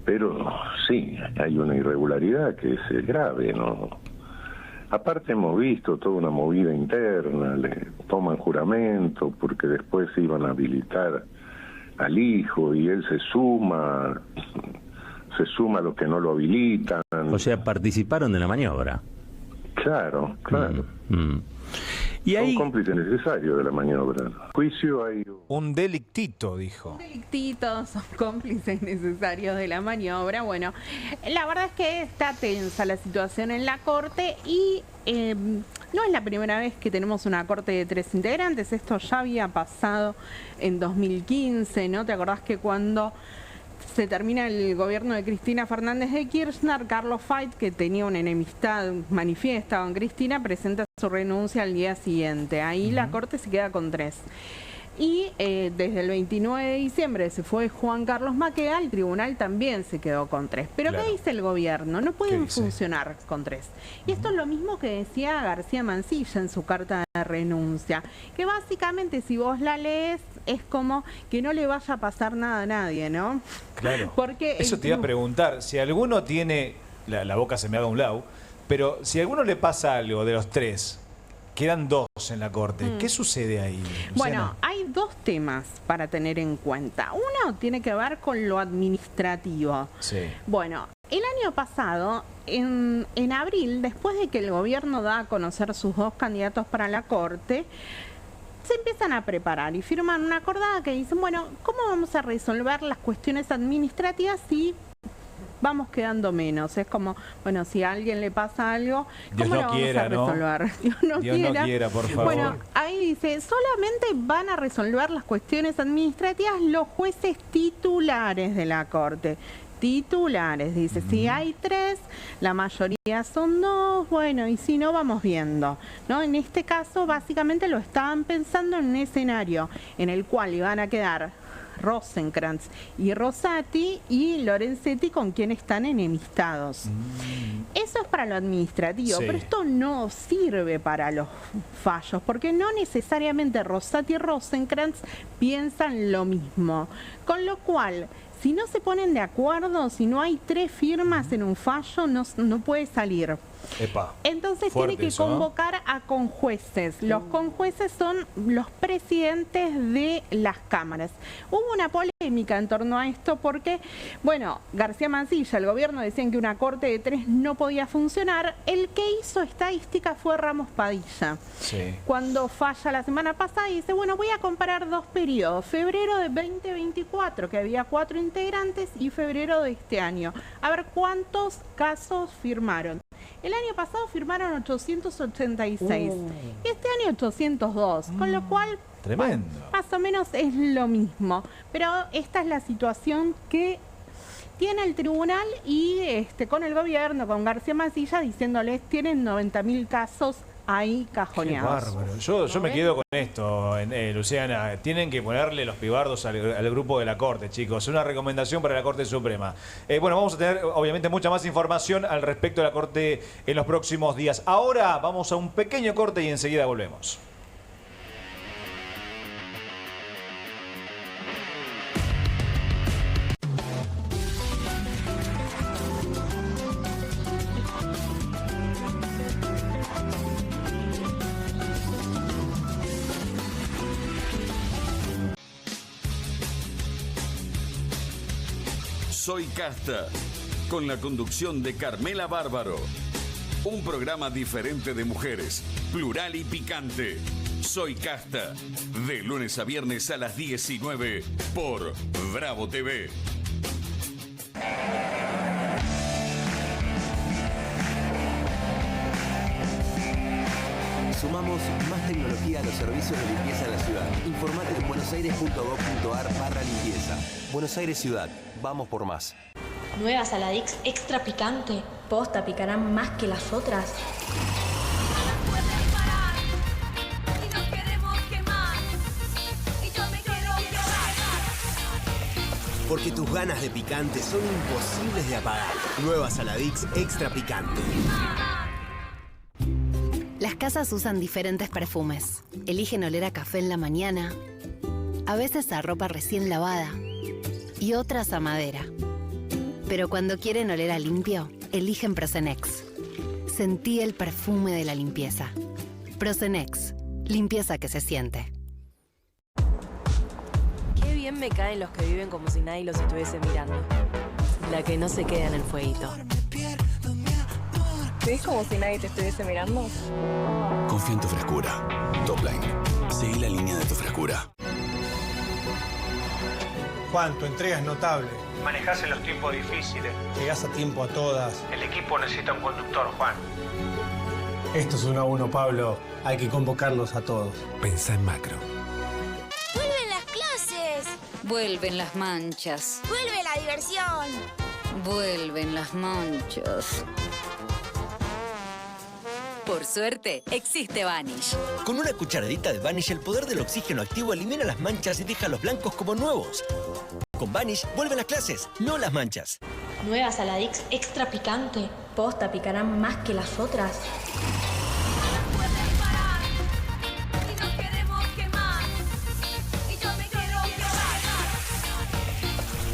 Pero sí, hay una irregularidad que es grave, ¿no? Aparte hemos visto toda una movida interna, le toman juramento porque después se iban a habilitar al hijo y él se suma a los que no lo habilitan. O sea, participaron de la maniobra. Claro. Y hay un cómplice necesario de la maniobra. Juicio hay... Un delictito, dijo. Un delictito, son cómplices necesarios de la maniobra. Bueno, la verdad es que está tensa la situación en la Corte y no es la primera vez que tenemos una Corte de 3 integrantes. Esto ya había pasado en 2015, ¿no? ¿Te acordás que cuando se termina el gobierno de Cristina Fernández de Kirchner, Carlos Fait, que tenía una enemistad manifiesta con Cristina, presenta su renuncia al día siguiente? Ahí la Corte se queda con 3. Y desde el 29 de diciembre se fue Juan Carlos Maqueda, el tribunal también se quedó con 3. Pero ¿qué dice el gobierno? No pueden funcionar con 3. Y esto es lo mismo que decía García Mansilla en su carta de renuncia, que básicamente si vos la lees es como que no le vaya a pasar nada a nadie, ¿no? Claro. Porque eso te iba a preguntar, si alguno tiene, la boca se me haga a un lado, Pero si a alguno le pasa algo de los tres, quedan 2 en la Corte. ¿Qué sucede ahí, Luciana? Bueno, hay 2 temas para tener en cuenta. Uno tiene que ver con lo administrativo. Sí. Bueno, el año pasado, en abril, después de que el gobierno da a conocer sus 2 candidatos para la Corte, se empiezan a preparar y firman una acordada que dicen, bueno, ¿cómo vamos a resolver las cuestiones administrativas si vamos quedando menos? Es como, bueno, si a alguien le pasa algo, ¿cómo lo vamos a resolver? ¿No? Dios no quiera, por favor. Bueno, ahí dice, solamente van a resolver las cuestiones administrativas los jueces titulares de la Corte. Titulares, dice, si hay 3, la mayoría son 2, bueno, y si no, vamos viendo, ¿no? En este caso, básicamente lo estaban pensando en un escenario en el cual iban a quedar Rosenkrantz y Rosati y Lorenzetti, con quien están enemistados. Eso es para lo administrativo, pero esto no sirve para los fallos, porque no necesariamente Rosati y Rosenkrantz piensan lo mismo, con lo cual, si no se ponen de acuerdo, si no hay 3 firmas en un fallo, no puede salir. Epa, entonces tiene que convocar a conjueces. Los conjueces son los presidentes de las cámaras. Hubo una polémica en torno a esto porque, bueno, García Mansilla, el gobierno decían que una corte de 3 no podía funcionar. El que hizo estadística fue Ramos Padilla. Sí. Cuando falla la semana pasada y dice, bueno, voy a comparar 2 periodos. Febrero de 2024, que había 4 integrantes, y febrero de este año. A ver cuántos casos firmaron. El año pasado firmaron 886 y este año 802, con lo cual, tremendo. Bueno, más o menos es lo mismo. Pero esta es la situación que tiene el tribunal y con el gobierno, con García Mansilla, diciéndoles tienen 90.000 casos ahí cajoneados. Qué bárbaro. Yo me quedo con esto, Luciana. Tienen que ponerle los pibardos al grupo de la Corte, chicos. Es una recomendación para la Corte Suprema. Bueno, vamos a tener obviamente mucha más información al respecto de la Corte en los próximos días. Ahora vamos a un pequeño corte y enseguida volvemos. Soy Casta, con la conducción de Carmela Bárbaro. Un programa diferente de mujeres, plural y picante. Soy Casta, de lunes a viernes a las 19 por Bravo TV. Sumamos más tecnología a los servicios de limpieza de la ciudad. Informate en buenosaires.gov.ar/limpieza. Buenos Aires Ciudad. Vamos por más. Nueva Saladix extra picante. Posta, picarán más que las otras. Porque tus ganas de picante son imposibles de apagar. Nueva Saladix extra picante. Las casas usan diferentes perfumes. Eligen oler a café en la mañana, a veces a ropa recién lavada y otras a madera. Pero cuando quieren oler a limpio, eligen Prosenex. Sentí el perfume de la limpieza. Prosenex, limpieza que se siente. Qué bien me caen los que viven como si nadie los estuviese mirando. La que no se queda en el fueguito. ¿Ves como si nadie te estuviese mirando? Confía en tu frescura. Topline. Seguí la línea de tu frescura. Juan, tu entrega es notable. Manejás en los tiempos difíciles. Llegás a tiempo a todas. El equipo necesita un conductor, Juan. Esto es 1 a 1, Pablo. Hay que convocarlos a todos. Pensá en macro. ¡Vuelven las clases! Vuelven las manchas. ¡Vuelve la diversión! Vuelven las manchas. Por suerte, existe Vanish. Con una cucharadita de Vanish, el poder del oxígeno activo elimina las manchas y deja los blancos como nuevos. Con Vanish, vuelven las clases, no las manchas. Nueva Saladix extra picante. Posta, picarán más que las otras.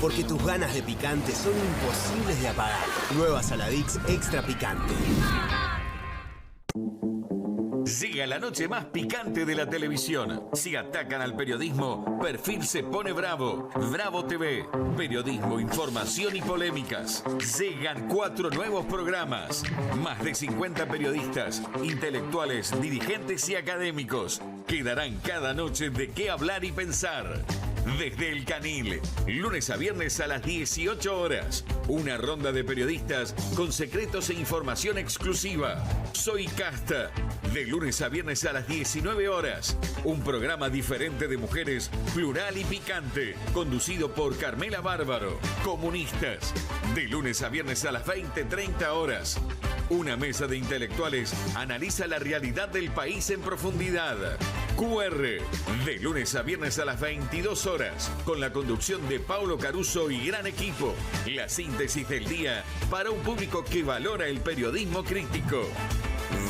Porque tus ganas de picante son imposibles de apagar. Nueva Saladix extra picante. llega la noche más picante de la televisión. Si atacan al periodismo, Perfil se pone bravo. Bravo TV, periodismo, información y polémicas. Llegan 4 nuevos programas. Más de 50 periodistas, intelectuales, dirigentes y académicos que darán cada noche de qué hablar y pensar. Desde El Canil, lunes a viernes a las 18 horas. Una ronda de periodistas con secretos e información exclusiva. Soy Casta, de lunes a viernes a las 19 horas. Un programa diferente de mujeres, plural y picante, conducido por Carmela Bárbaro. Comunistas, de lunes a viernes a las 20:30 horas. Una mesa de intelectuales analiza la realidad del país en profundidad. QR, de lunes a viernes a las 22 horas, con la conducción de Paulo Caruso y gran equipo. La síntesis del día para un público que valora el periodismo crítico.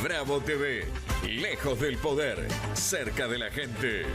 Bravo TV, lejos del poder, cerca de la gente.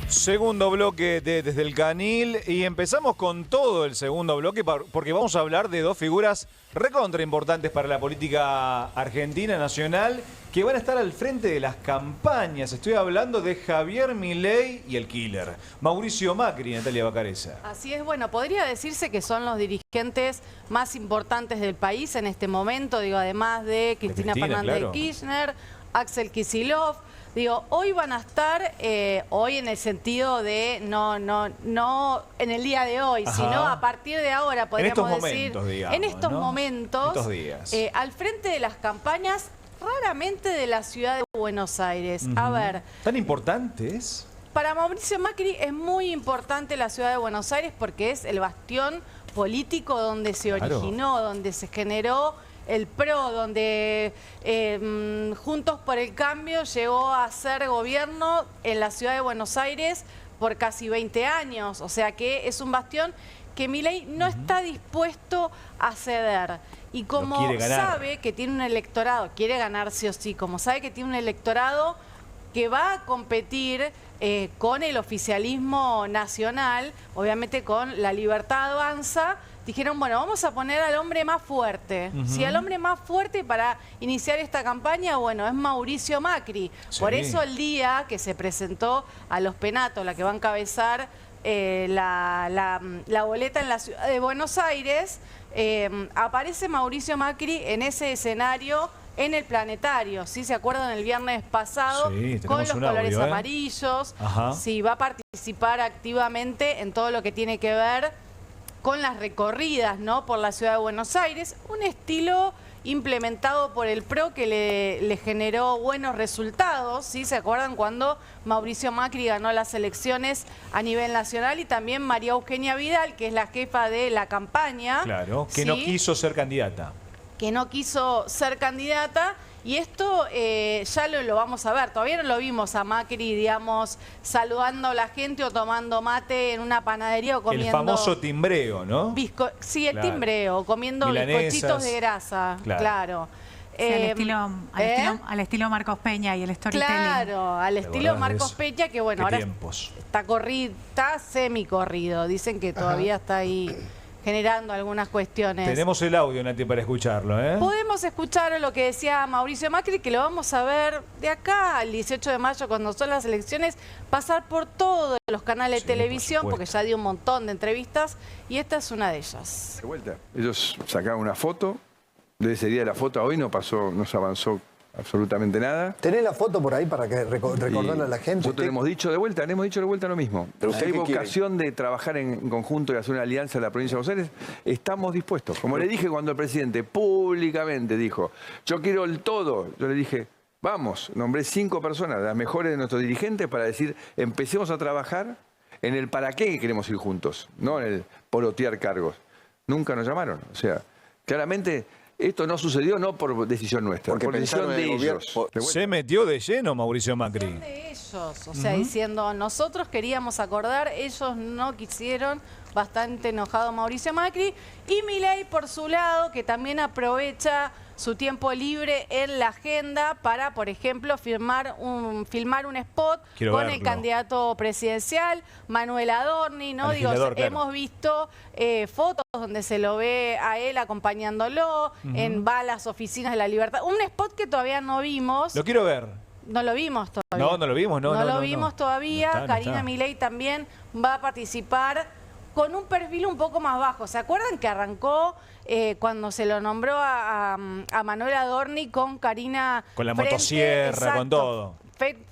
Segundo bloque de Desde el Canil y empezamos con todo el segundo bloque porque vamos a hablar de 2 figuras recontra importantes para la política argentina nacional que van a estar al frente de las campañas. Estoy hablando de Javier Milei y el killer, Mauricio Macri y Natalia Vacarezza. Así es, bueno, podría decirse que son los dirigentes más importantes del país en este momento, digo, además de Cristina Fernández de Kirchner, Axel Kicillof. Digo, hoy van a estar, hoy en el sentido de no en el día de hoy, sino a partir de ahora, podríamos decir. En estos momentos, estos días. Al frente de las campañas, raramente de la ciudad de Buenos Aires. A ver. ¿Tan importantes? Para Mauricio Macri es muy importante la ciudad de Buenos Aires porque es el bastión político donde se originó, donde se generó el PRO, donde Juntos por el Cambio llegó a ser gobierno en la ciudad de Buenos Aires por casi 20 años. O sea que es un bastión que Milei no está dispuesto a ceder. Y como sabe que tiene un electorado, quiere ganar sí o sí, como sabe que tiene un electorado que va a competir con el oficialismo nacional, obviamente con La Libertad Avanza, dijeron, bueno, vamos a poner al hombre más fuerte. Si al hombre más fuerte para iniciar esta campaña, bueno, es Mauricio Macri. Por eso el día que se presentó a los Penatos, la que va a encabezar la boleta en la ciudad de Buenos Aires, aparece Mauricio Macri en ese escenario en el Planetario, ¿sí? ¿Se acuerdan el viernes pasado? Con los colores amarillos. Sí, va a participar activamente en todo lo que tiene que ver con las recorridas, ¿no? Por la ciudad de Buenos Aires. Un estilo implementado por el PRO que le generó buenos resultados, ¿sí? ¿Se acuerdan cuando Mauricio Macri ganó las elecciones a nivel nacional? Y también María Eugenia Vidal, que es la jefa de la campaña. Claro, que no quiso ser candidata. Que no quiso ser candidata. Y esto ya lo vamos a ver. Todavía no lo vimos a Macri, digamos, saludando a la gente o tomando mate en una panadería o comiendo... El famoso timbreo, ¿no? Sí, el timbreo, comiendo bizcochitos de grasa. Claro. Sí, al estilo Marcos Peña y el storytelling. Claro, al estilo Marcos Peña, que bueno, ahora está corrido, está semicorrido. Dicen que todavía está ahí generando algunas cuestiones. Tenemos el audio, Nati, para escucharlo, ¿eh? Podemos escuchar lo que decía Mauricio Macri, que lo vamos a ver de acá al 18 de mayo, cuando son las elecciones, pasar por todos los canales de televisión, porque ya dio un montón de entrevistas, y esta es una de ellas. De vuelta, ellos sacaron una foto, de ese día de la foto a hoy no pasó, no se avanzó absolutamente nada. ¿Tenés la foto por ahí para que recordarle a la gente? Nosotros hemos dicho de vuelta lo mismo. ¿Pero usted hay qué vocación de trabajar en conjunto y hacer una alianza en la provincia de Buenos Aires. Estamos dispuestos. Como le dije cuando el presidente públicamente dijo, yo quiero el todo, yo le dije, vamos, nombré 5 personas, las mejores de nuestros dirigentes, para decir, empecemos a trabajar en el para qué queremos ir juntos, no en el polotear cargos. Nunca nos llamaron. O sea, claramente esto no sucedió no por decisión nuestra, por decisión de ellos. Se metió de lleno Mauricio Macri. De ellos, o sea, diciendo, nosotros queríamos acordar, ellos no quisieron, bastante enojado Mauricio Macri. Y Milei, por su lado, que también aprovecha su tiempo libre en la agenda para, por ejemplo, filmar un spot con el candidato presidencial, Manuel Adorni, ¿no? Digo, hemos visto fotos donde se lo ve a él acompañándolo, va a las oficinas de la Libertad. Un spot que todavía no vimos. Lo quiero ver. No lo vimos todavía. No lo vimos, no lo vimos todavía. No está, Karina Milei también va a participar con un perfil un poco más bajo. ¿Se acuerdan que arrancó cuando se lo nombró a Manuel Adorni con Karina? Con la motosierra, con todo.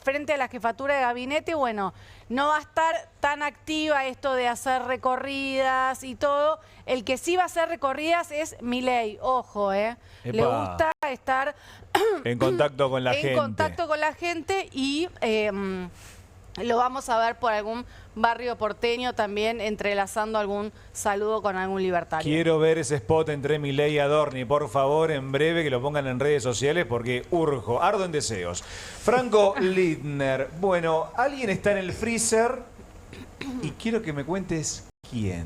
Frente a la jefatura de gabinete, bueno, no va a estar tan activa esto de hacer recorridas y todo. El que sí va a hacer recorridas es Milei, ojo, Le gusta estar en contacto con la gente. En contacto con la gente y lo vamos a ver por algún barrio porteño también, entrelazando algún saludo con algún libertario. Quiero ver ese spot entre Milei y Adorni, por favor, en breve, que lo pongan en redes sociales, porque urjo, ardo en deseos. Franco Lidner, bueno, alguien está en el freezer y quiero que me cuentes quién.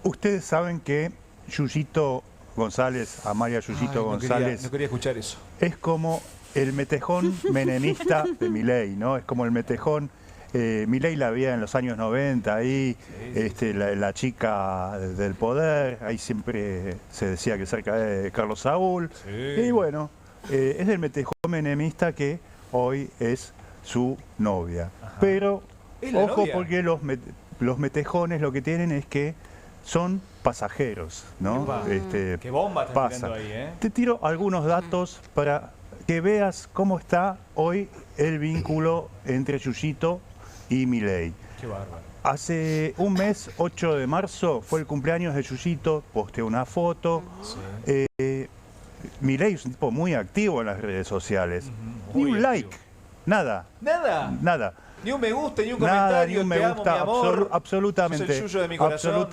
Ustedes saben que Yuyito González, Amalia Yuyito González, no quería escuchar eso. Es como el metejón menemista de Milei, ¿no? Es como el metejón. Milei la veía en los años 90, ahí la chica del poder, ahí siempre se decía que cerca de Carlos Saúl. Sí. Y bueno, es el metejón menemista que hoy es su novia. Ajá. Pero, ojo, novia? Porque los metejones lo que tienen es que son pasajeros, ¿no? Qué bomba estás tirando ahí, ¿eh? Te tiro algunos datos para que veas cómo está hoy el vínculo entre Yuyito y Milei. Qué bárbaro. Hace un mes, 8 de marzo, fue el cumpleaños de Yuyito, posteó una foto. Sí. Milei es un tipo muy activo en las redes sociales. Ni un like, nada. ¿Nada? Nada. Ni un me gusta, ni un comentario, ni un me gusta, amo, mi amor. Absolutamente. Sos el yuyo de mi corazón.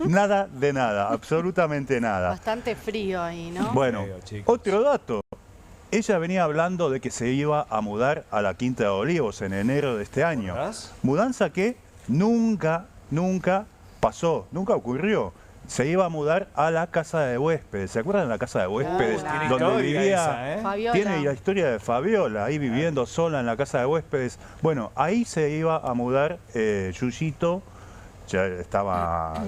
Nada de nada, absolutamente nada. Bastante frío ahí, ¿no? Bueno, otro dato. Ella venía hablando de que se iba a mudar a la Quinta de Olivos en enero de este año. Mudanza que nunca pasó, nunca ocurrió. Se iba a mudar a la casa de huéspedes. ¿Se acuerdan de la casa de huéspedes? Donde vivía. Fabiola. Tiene la historia de Fabiola, ahí viviendo sola en la casa de huéspedes. Bueno, ahí se iba a mudar Yuyito. Ya estaba,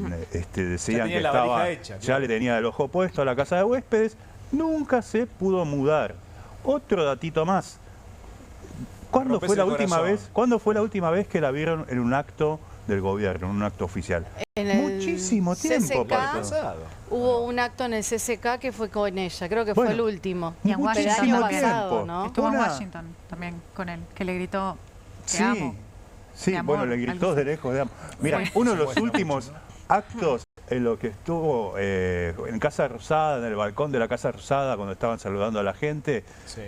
decían que estaba, hecha, ya le tenía el ojo puesto a la casa de huéspedes. Nunca se pudo mudar. Otro datito más. ¿Cuándo fue la última vez que la vieron en un acto del gobierno, en un acto oficial? Muchísimo tiempo. Hubo un acto en el CCK que fue con ella, creo que fue el último. Y en Washington el año pasado, ¿no? Estuvo en Washington también con él, que le gritó, te amo. Sí, bueno, le gritó de lejos, de amo. Mira, uno de los últimos actos en lo que estuvo en Casa Rosada, en el balcón de la Casa Rosada, cuando estaban saludando a la gente,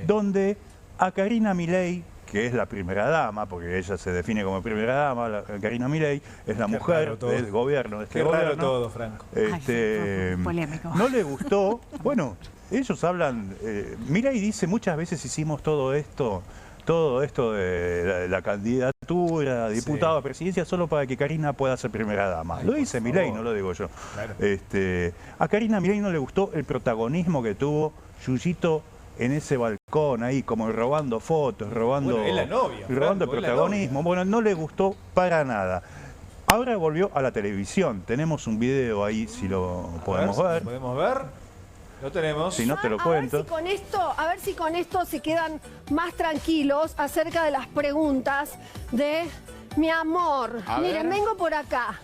donde a Karina Milei, que es la primera dama, porque ella se define como primera dama, Karina Milei es la mujer del gobierno. Qué raro todo, Franco. Polémico. No le gustó. Bueno, ellos hablan. Milei dice, muchas veces hicimos todo esto de la candidatura, diputado a presidencia, solo para que Karina pueda ser primera dama. Lo dice Milei, no lo digo yo. Claro. A Karina Milei no le gustó el protagonismo que tuvo Yuyito en ese balcón ahí, como robando fotos, robando protagonismo. Bueno, no le gustó para nada. Ahora volvió a la televisión. Tenemos un video ahí, si lo podemos ver. ¿Podemos ver? Lo tenemos. Si no, te lo cuento. A ver si con esto se quedan más tranquilos acerca de las preguntas de mi amor. Miren, vengo por acá.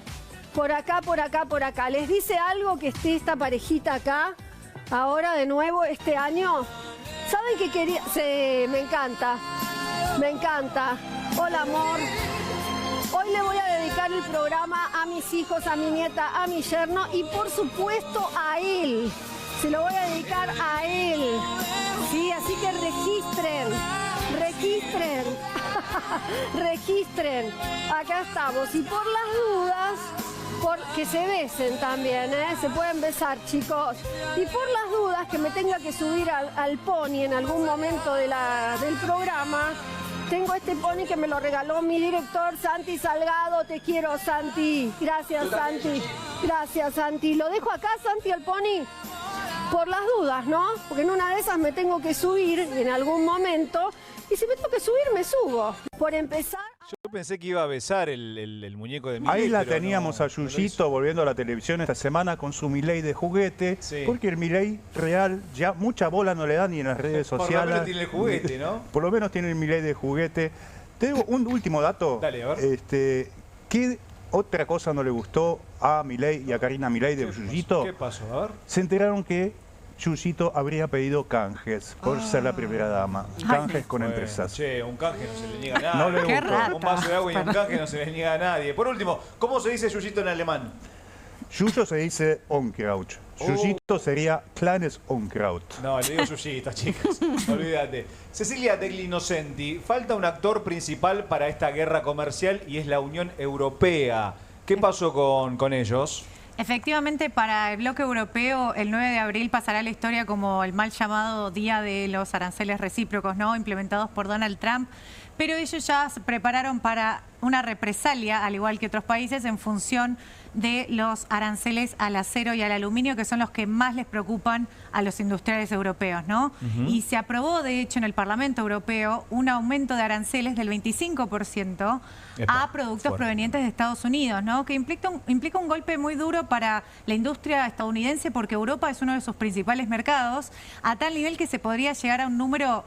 Por acá, por acá, por acá. ¿Les dice algo que esté esta parejita acá? Ahora de nuevo este año. ¿Saben qué quería? Sí, me encanta. Me encanta. Hola, amor. Hoy le voy a dedicar el programa a mis hijos, a mi nieta, a mi yerno y por supuesto a él. Se lo voy a dedicar a él. Sí, así que registren. Registren. Acá estamos. Y por las dudas, que se besen también, ¿eh? Se pueden besar, chicos. Y por las dudas que me tenga que subir al pony en algún momento del programa, tengo este pony que me lo regaló mi director, Santi Salgado. Te quiero, Santi. Gracias, Santi. Gracias, Santi. Lo dejo acá, Santi, el pony, por las dudas, ¿no? Porque en una de esas me tengo que subir en algún momento. Y si me tengo que subir, me subo. Por empezar... Yo pensé que iba a besar el muñeco de Milei. Ahí la teníamos a Yuyito volviendo a la televisión esta semana con su Milei de juguete. Sí. Porque el Milei real ya mucha bola no le da ni en las redes sociales. Por lo menos tiene el juguete, ¿no? Por lo menos tiene el Milei de juguete. Tengo un último dato. Dale, a ver. ¿Qué otra cosa no le gustó a Milei y a Karina Milei de Yuyito? ¿Qué pasó? A ver. Se enteraron que Yuyito habría pedido canjes por ser la primera dama. Canjes con empresas. Che, un canje no se le niega a nadie. No le gustó. Un vaso de agua y un canje no se le niega a nadie. Por último, ¿cómo se dice Yuyito en alemán? Yuyo se dice Unkraut. Yuyito sería Kleines Unkraut. No, le digo Yuyito, chicas. Olvídate. Cecilia Degli Innocenti, falta un actor principal para esta guerra comercial y es la Unión Europea. ¿Qué pasó con ellos? Efectivamente, para el bloque europeo, el 9 de abril pasará a la historia como el mal llamado Día de los Aranceles Recíprocos, ¿no? Implementados por Donald Trump. Pero ellos ya se prepararon para una represalia, al igual que otros países, en función de los aranceles al acero y al aluminio, que son los que más les preocupan a los industriales europeos, ¿no? Y se aprobó, de hecho, en el Parlamento Europeo un aumento de aranceles del 25% a productos provenientes de Estados Unidos, ¿no? Que implica un golpe muy duro para la industria estadounidense, porque Europa es uno de sus principales mercados, a tal nivel que se podría llegar a un número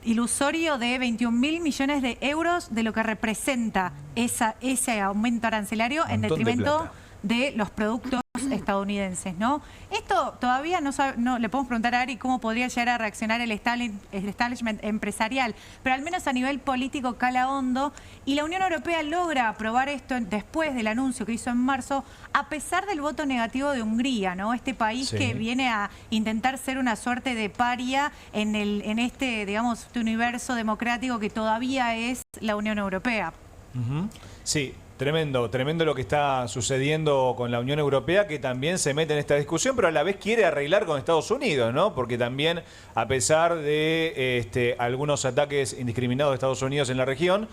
ilusorio de 21.000 millones de euros de lo que representa ese aumento arancelario en detrimento de los productos estadounidenses, ¿no? Esto todavía no le podemos preguntar a Ari cómo podría llegar a reaccionar el establishment empresarial, pero al menos a nivel político cala hondo, y la Unión Europea logra aprobar esto después del anuncio que hizo en marzo, a pesar del voto negativo de Hungría, ¿no? Este país que viene a intentar ser una suerte de paria en este, digamos, este universo democrático que todavía es la Unión Europea. Sí. Tremendo lo que está sucediendo con la Unión Europea, que también se mete en esta discusión, pero a la vez quiere arreglar con Estados Unidos, ¿no? Porque también, a pesar de algunos ataques indiscriminados de Estados Unidos en la región,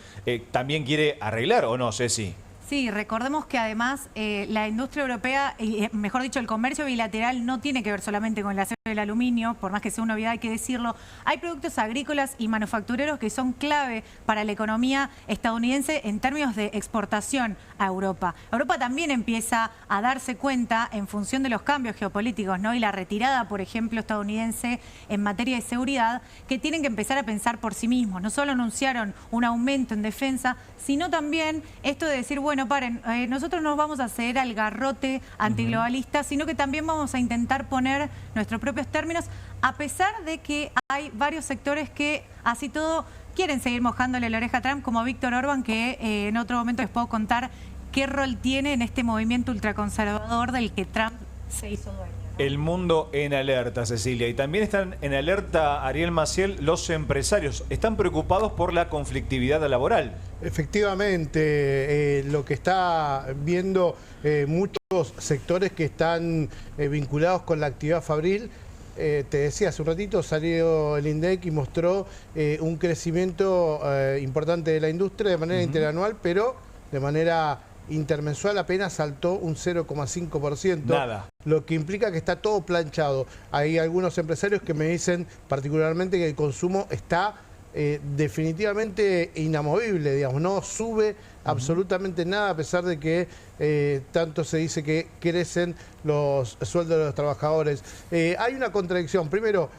también quiere arreglar, ¿o no, Ceci? Sí, recordemos que además la industria europea, mejor dicho, el comercio bilateral no tiene que ver solamente con el acero y el aluminio, por más que sea una obviedad hay que decirlo. Hay productos agrícolas y manufactureros que son clave para la economía estadounidense en términos de exportación a Europa. Europa también empieza a darse cuenta en función de los cambios geopolíticos, ¿no? Y la retirada, por ejemplo, estadounidense en materia de seguridad, que tienen que empezar a pensar por sí mismos. No solo anunciaron un aumento en defensa, sino también esto de decir, bueno, paren, nosotros no vamos a ceder al garrote antiglobalista, sino que también vamos a intentar poner nuestros propios términos, a pesar de que hay varios sectores que, así todo, quieren seguir mojándole la oreja a Trump, como Víctor Orbán, que en otro momento les puedo contar qué rol tiene en este movimiento ultraconservador del que Trump se hizo dueño. El mundo en alerta, Cecilia. Y también están en alerta, Ariel Maciel, los empresarios. ¿Están preocupados por la conflictividad laboral? Efectivamente, lo que está viendo muchos sectores que están vinculados con la actividad fabril. Te decía hace un ratito, salió el INDEC y mostró un crecimiento importante de la industria de manera interanual, pero de manera intermensual apenas saltó un 0,5%. Nada. Lo que implica que está todo planchado. Hay algunos empresarios que me dicen particularmente que el consumo está definitivamente inamovible, digamos, no sube absolutamente nada, a pesar de que tanto se dice que crecen los sueldos de los trabajadores. Hay una contradicción. Primero,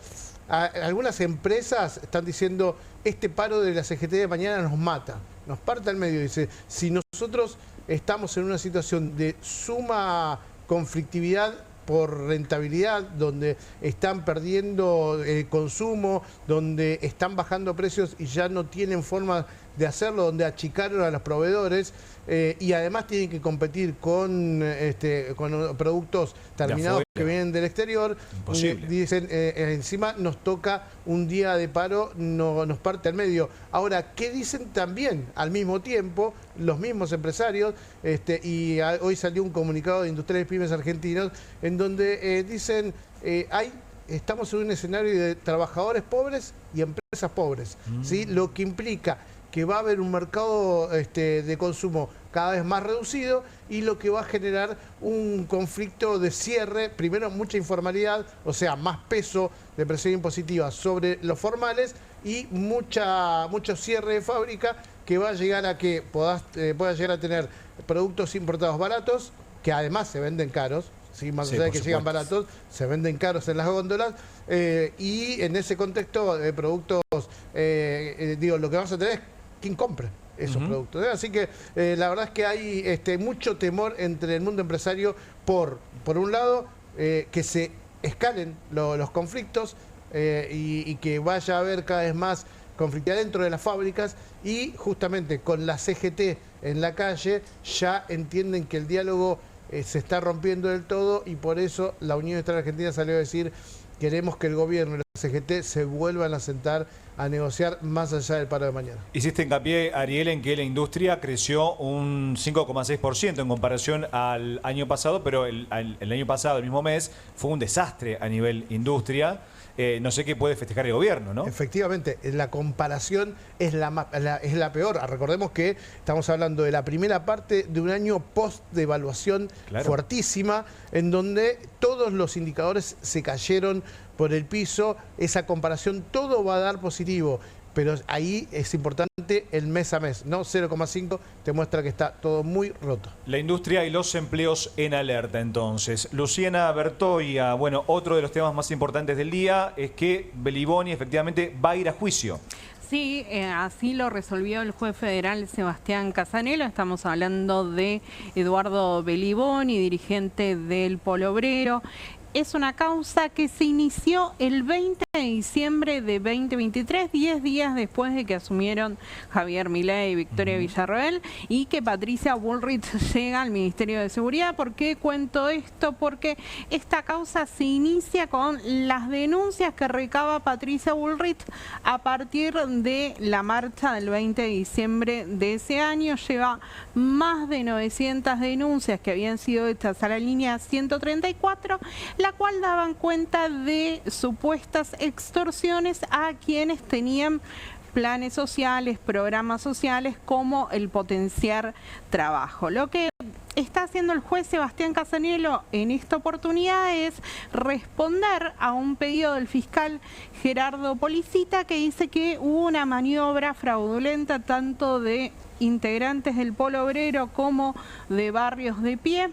algunas empresas están diciendo, este paro de la CGT de mañana nos mata, nos parte al medio. Dice, si nosotros estamos en una situación de suma conflictividad por rentabilidad, donde están perdiendo consumo, donde están bajando precios y ya no tienen forma de hacerlo, donde achicaron a los proveedores y además tienen que competir con productos terminados que vienen del exterior. Imposible. Dicen, encima nos toca un día de paro, nos parte al medio. Ahora, ¿qué dicen también al mismo tiempo los mismos empresarios? Hoy salió un comunicado de Industriales Pymes Argentinos en donde dicen, estamos en un escenario de trabajadores pobres y empresas pobres, ¿sí? Lo que implica que va a haber un mercado de consumo cada vez más reducido y lo que va a generar un conflicto de cierre, primero mucha informalidad, o sea, más peso de presión impositiva sobre los formales y mucho cierre de fábrica que va a llegar a que puedas llegar a tener productos importados baratos, que además se venden caros, ¿sí? Más allá de que llegan baratos, se venden caros en las góndolas, y en ese contexto de productos, lo que vamos a tener es quien compre esos productos. Así que la verdad es que hay mucho temor entre el mundo empresario por un lado, que se escalen los conflictos y que vaya a haber cada vez más conflictividad dentro de las fábricas, y justamente con la CGT en la calle ya entienden que el diálogo se está rompiendo del todo, y por eso la Unión Industrial Argentina salió a decir: queremos que el gobierno y la CGT se vuelvan a sentar a negociar más allá del paro de mañana. Hiciste hincapié, Ariel, en que la industria creció un 5,6% en comparación al año pasado, pero el año pasado, el mismo mes, fue un desastre a nivel industria. No sé qué puede festejar el gobierno, ¿no? Efectivamente, la comparación es la peor. Recordemos que estamos hablando de la primera parte de un año post-devaluación fuertísima, en donde todos los indicadores se cayeron por el piso. Esa comparación todo va a dar positivo, pero ahí es importante el mes a mes, ¿no? 0,5 te muestra que está todo muy roto. La industria y los empleos en alerta, entonces. Luciana Bertoia, bueno, otro de los temas más importantes del día es que Beliboni efectivamente va a ir a juicio. Sí, así lo resolvió el juez federal Sebastián Casanelo. Estamos hablando de Eduardo Beliboni, dirigente del Polo Obrero. Es una causa que se inició el 20 de diciembre de 2023, 10 días después de que asumieron Javier Milei y Victoria Villarroel, y que Patricia Bullrich llega al Ministerio de Seguridad. ¿Por qué cuento esto? Porque esta causa se inicia con las denuncias que recaba Patricia Bullrich a partir de la marcha del 20 de diciembre de ese año. Lleva más de 900 denuncias que habían sido hechas a la línea 134, la cual daban cuenta de supuestas extorsiones a quienes tenían planes sociales, programas sociales, como el potenciar trabajo. Lo que está haciendo el juez Sebastián Casanelo en esta oportunidad es responder a un pedido del fiscal Gerardo Policita, que dice que hubo una maniobra fraudulenta tanto de integrantes del Polo Obrero como de Barrios de Pie,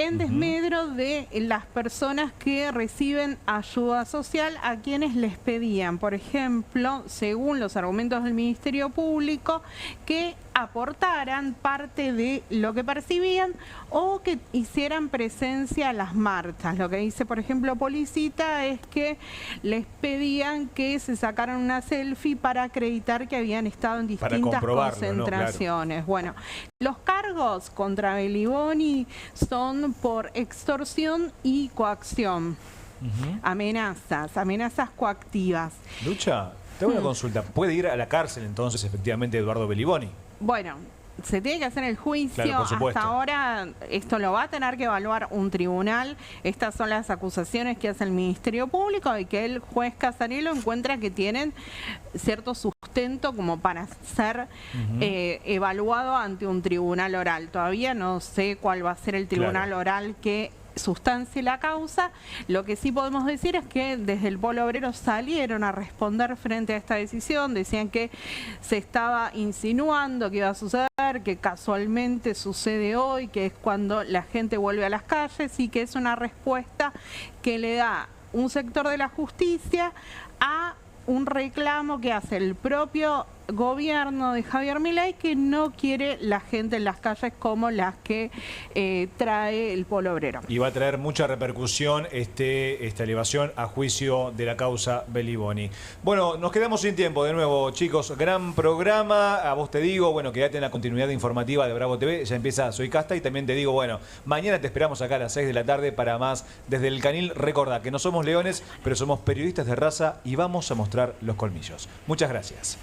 en desmedro de las personas que reciben ayuda social, a quienes les pedían, por ejemplo, según los argumentos del Ministerio Público, que aportaran parte de lo que percibían o que hicieran presencia a las marchas. Lo que dice, por ejemplo, Policita es que les pedían que se sacaran una selfie para acreditar que habían estado en distintas concentraciones. ¿No? Claro. Bueno, los cargos contra Beliboni son por extorsión y coacción. Amenazas coactivas. Lucha, tengo una consulta. ¿Puede ir a la cárcel entonces efectivamente Eduardo Beliboni? Bueno, se tiene que hacer el juicio. Claro, hasta ahora esto lo va a tener que evaluar un tribunal. Estas son las acusaciones que hace el Ministerio Público y que el juez Casanelo encuentra que tienen cierto sustento como para ser evaluado ante un tribunal oral. Todavía no sé cuál va a ser el tribunal oral que sustancie la causa. Lo que sí podemos decir es que desde el Polo Obrero salieron a responder frente a esta decisión. Decían que se estaba insinuando que iba a suceder, que casualmente sucede hoy, que es cuando la gente vuelve a las calles, y que es una respuesta que le da un sector de la justicia a un reclamo que hace el propio gobierno de Javier Milei, que no quiere la gente en las calles como las que trae el Polo Obrero. Y va a traer mucha repercusión esta elevación a juicio de la causa Beliboni. Bueno, nos quedamos sin tiempo de nuevo, chicos. Gran programa. A vos te digo, bueno, quédate en la continuidad informativa de Bravo TV. Ya empieza Soy Casta y también te digo, bueno, mañana te esperamos acá a las 6 de la tarde para más desde el Canil. Recordá que no somos leones, pero somos periodistas de raza y vamos a mostrar los colmillos. Muchas gracias.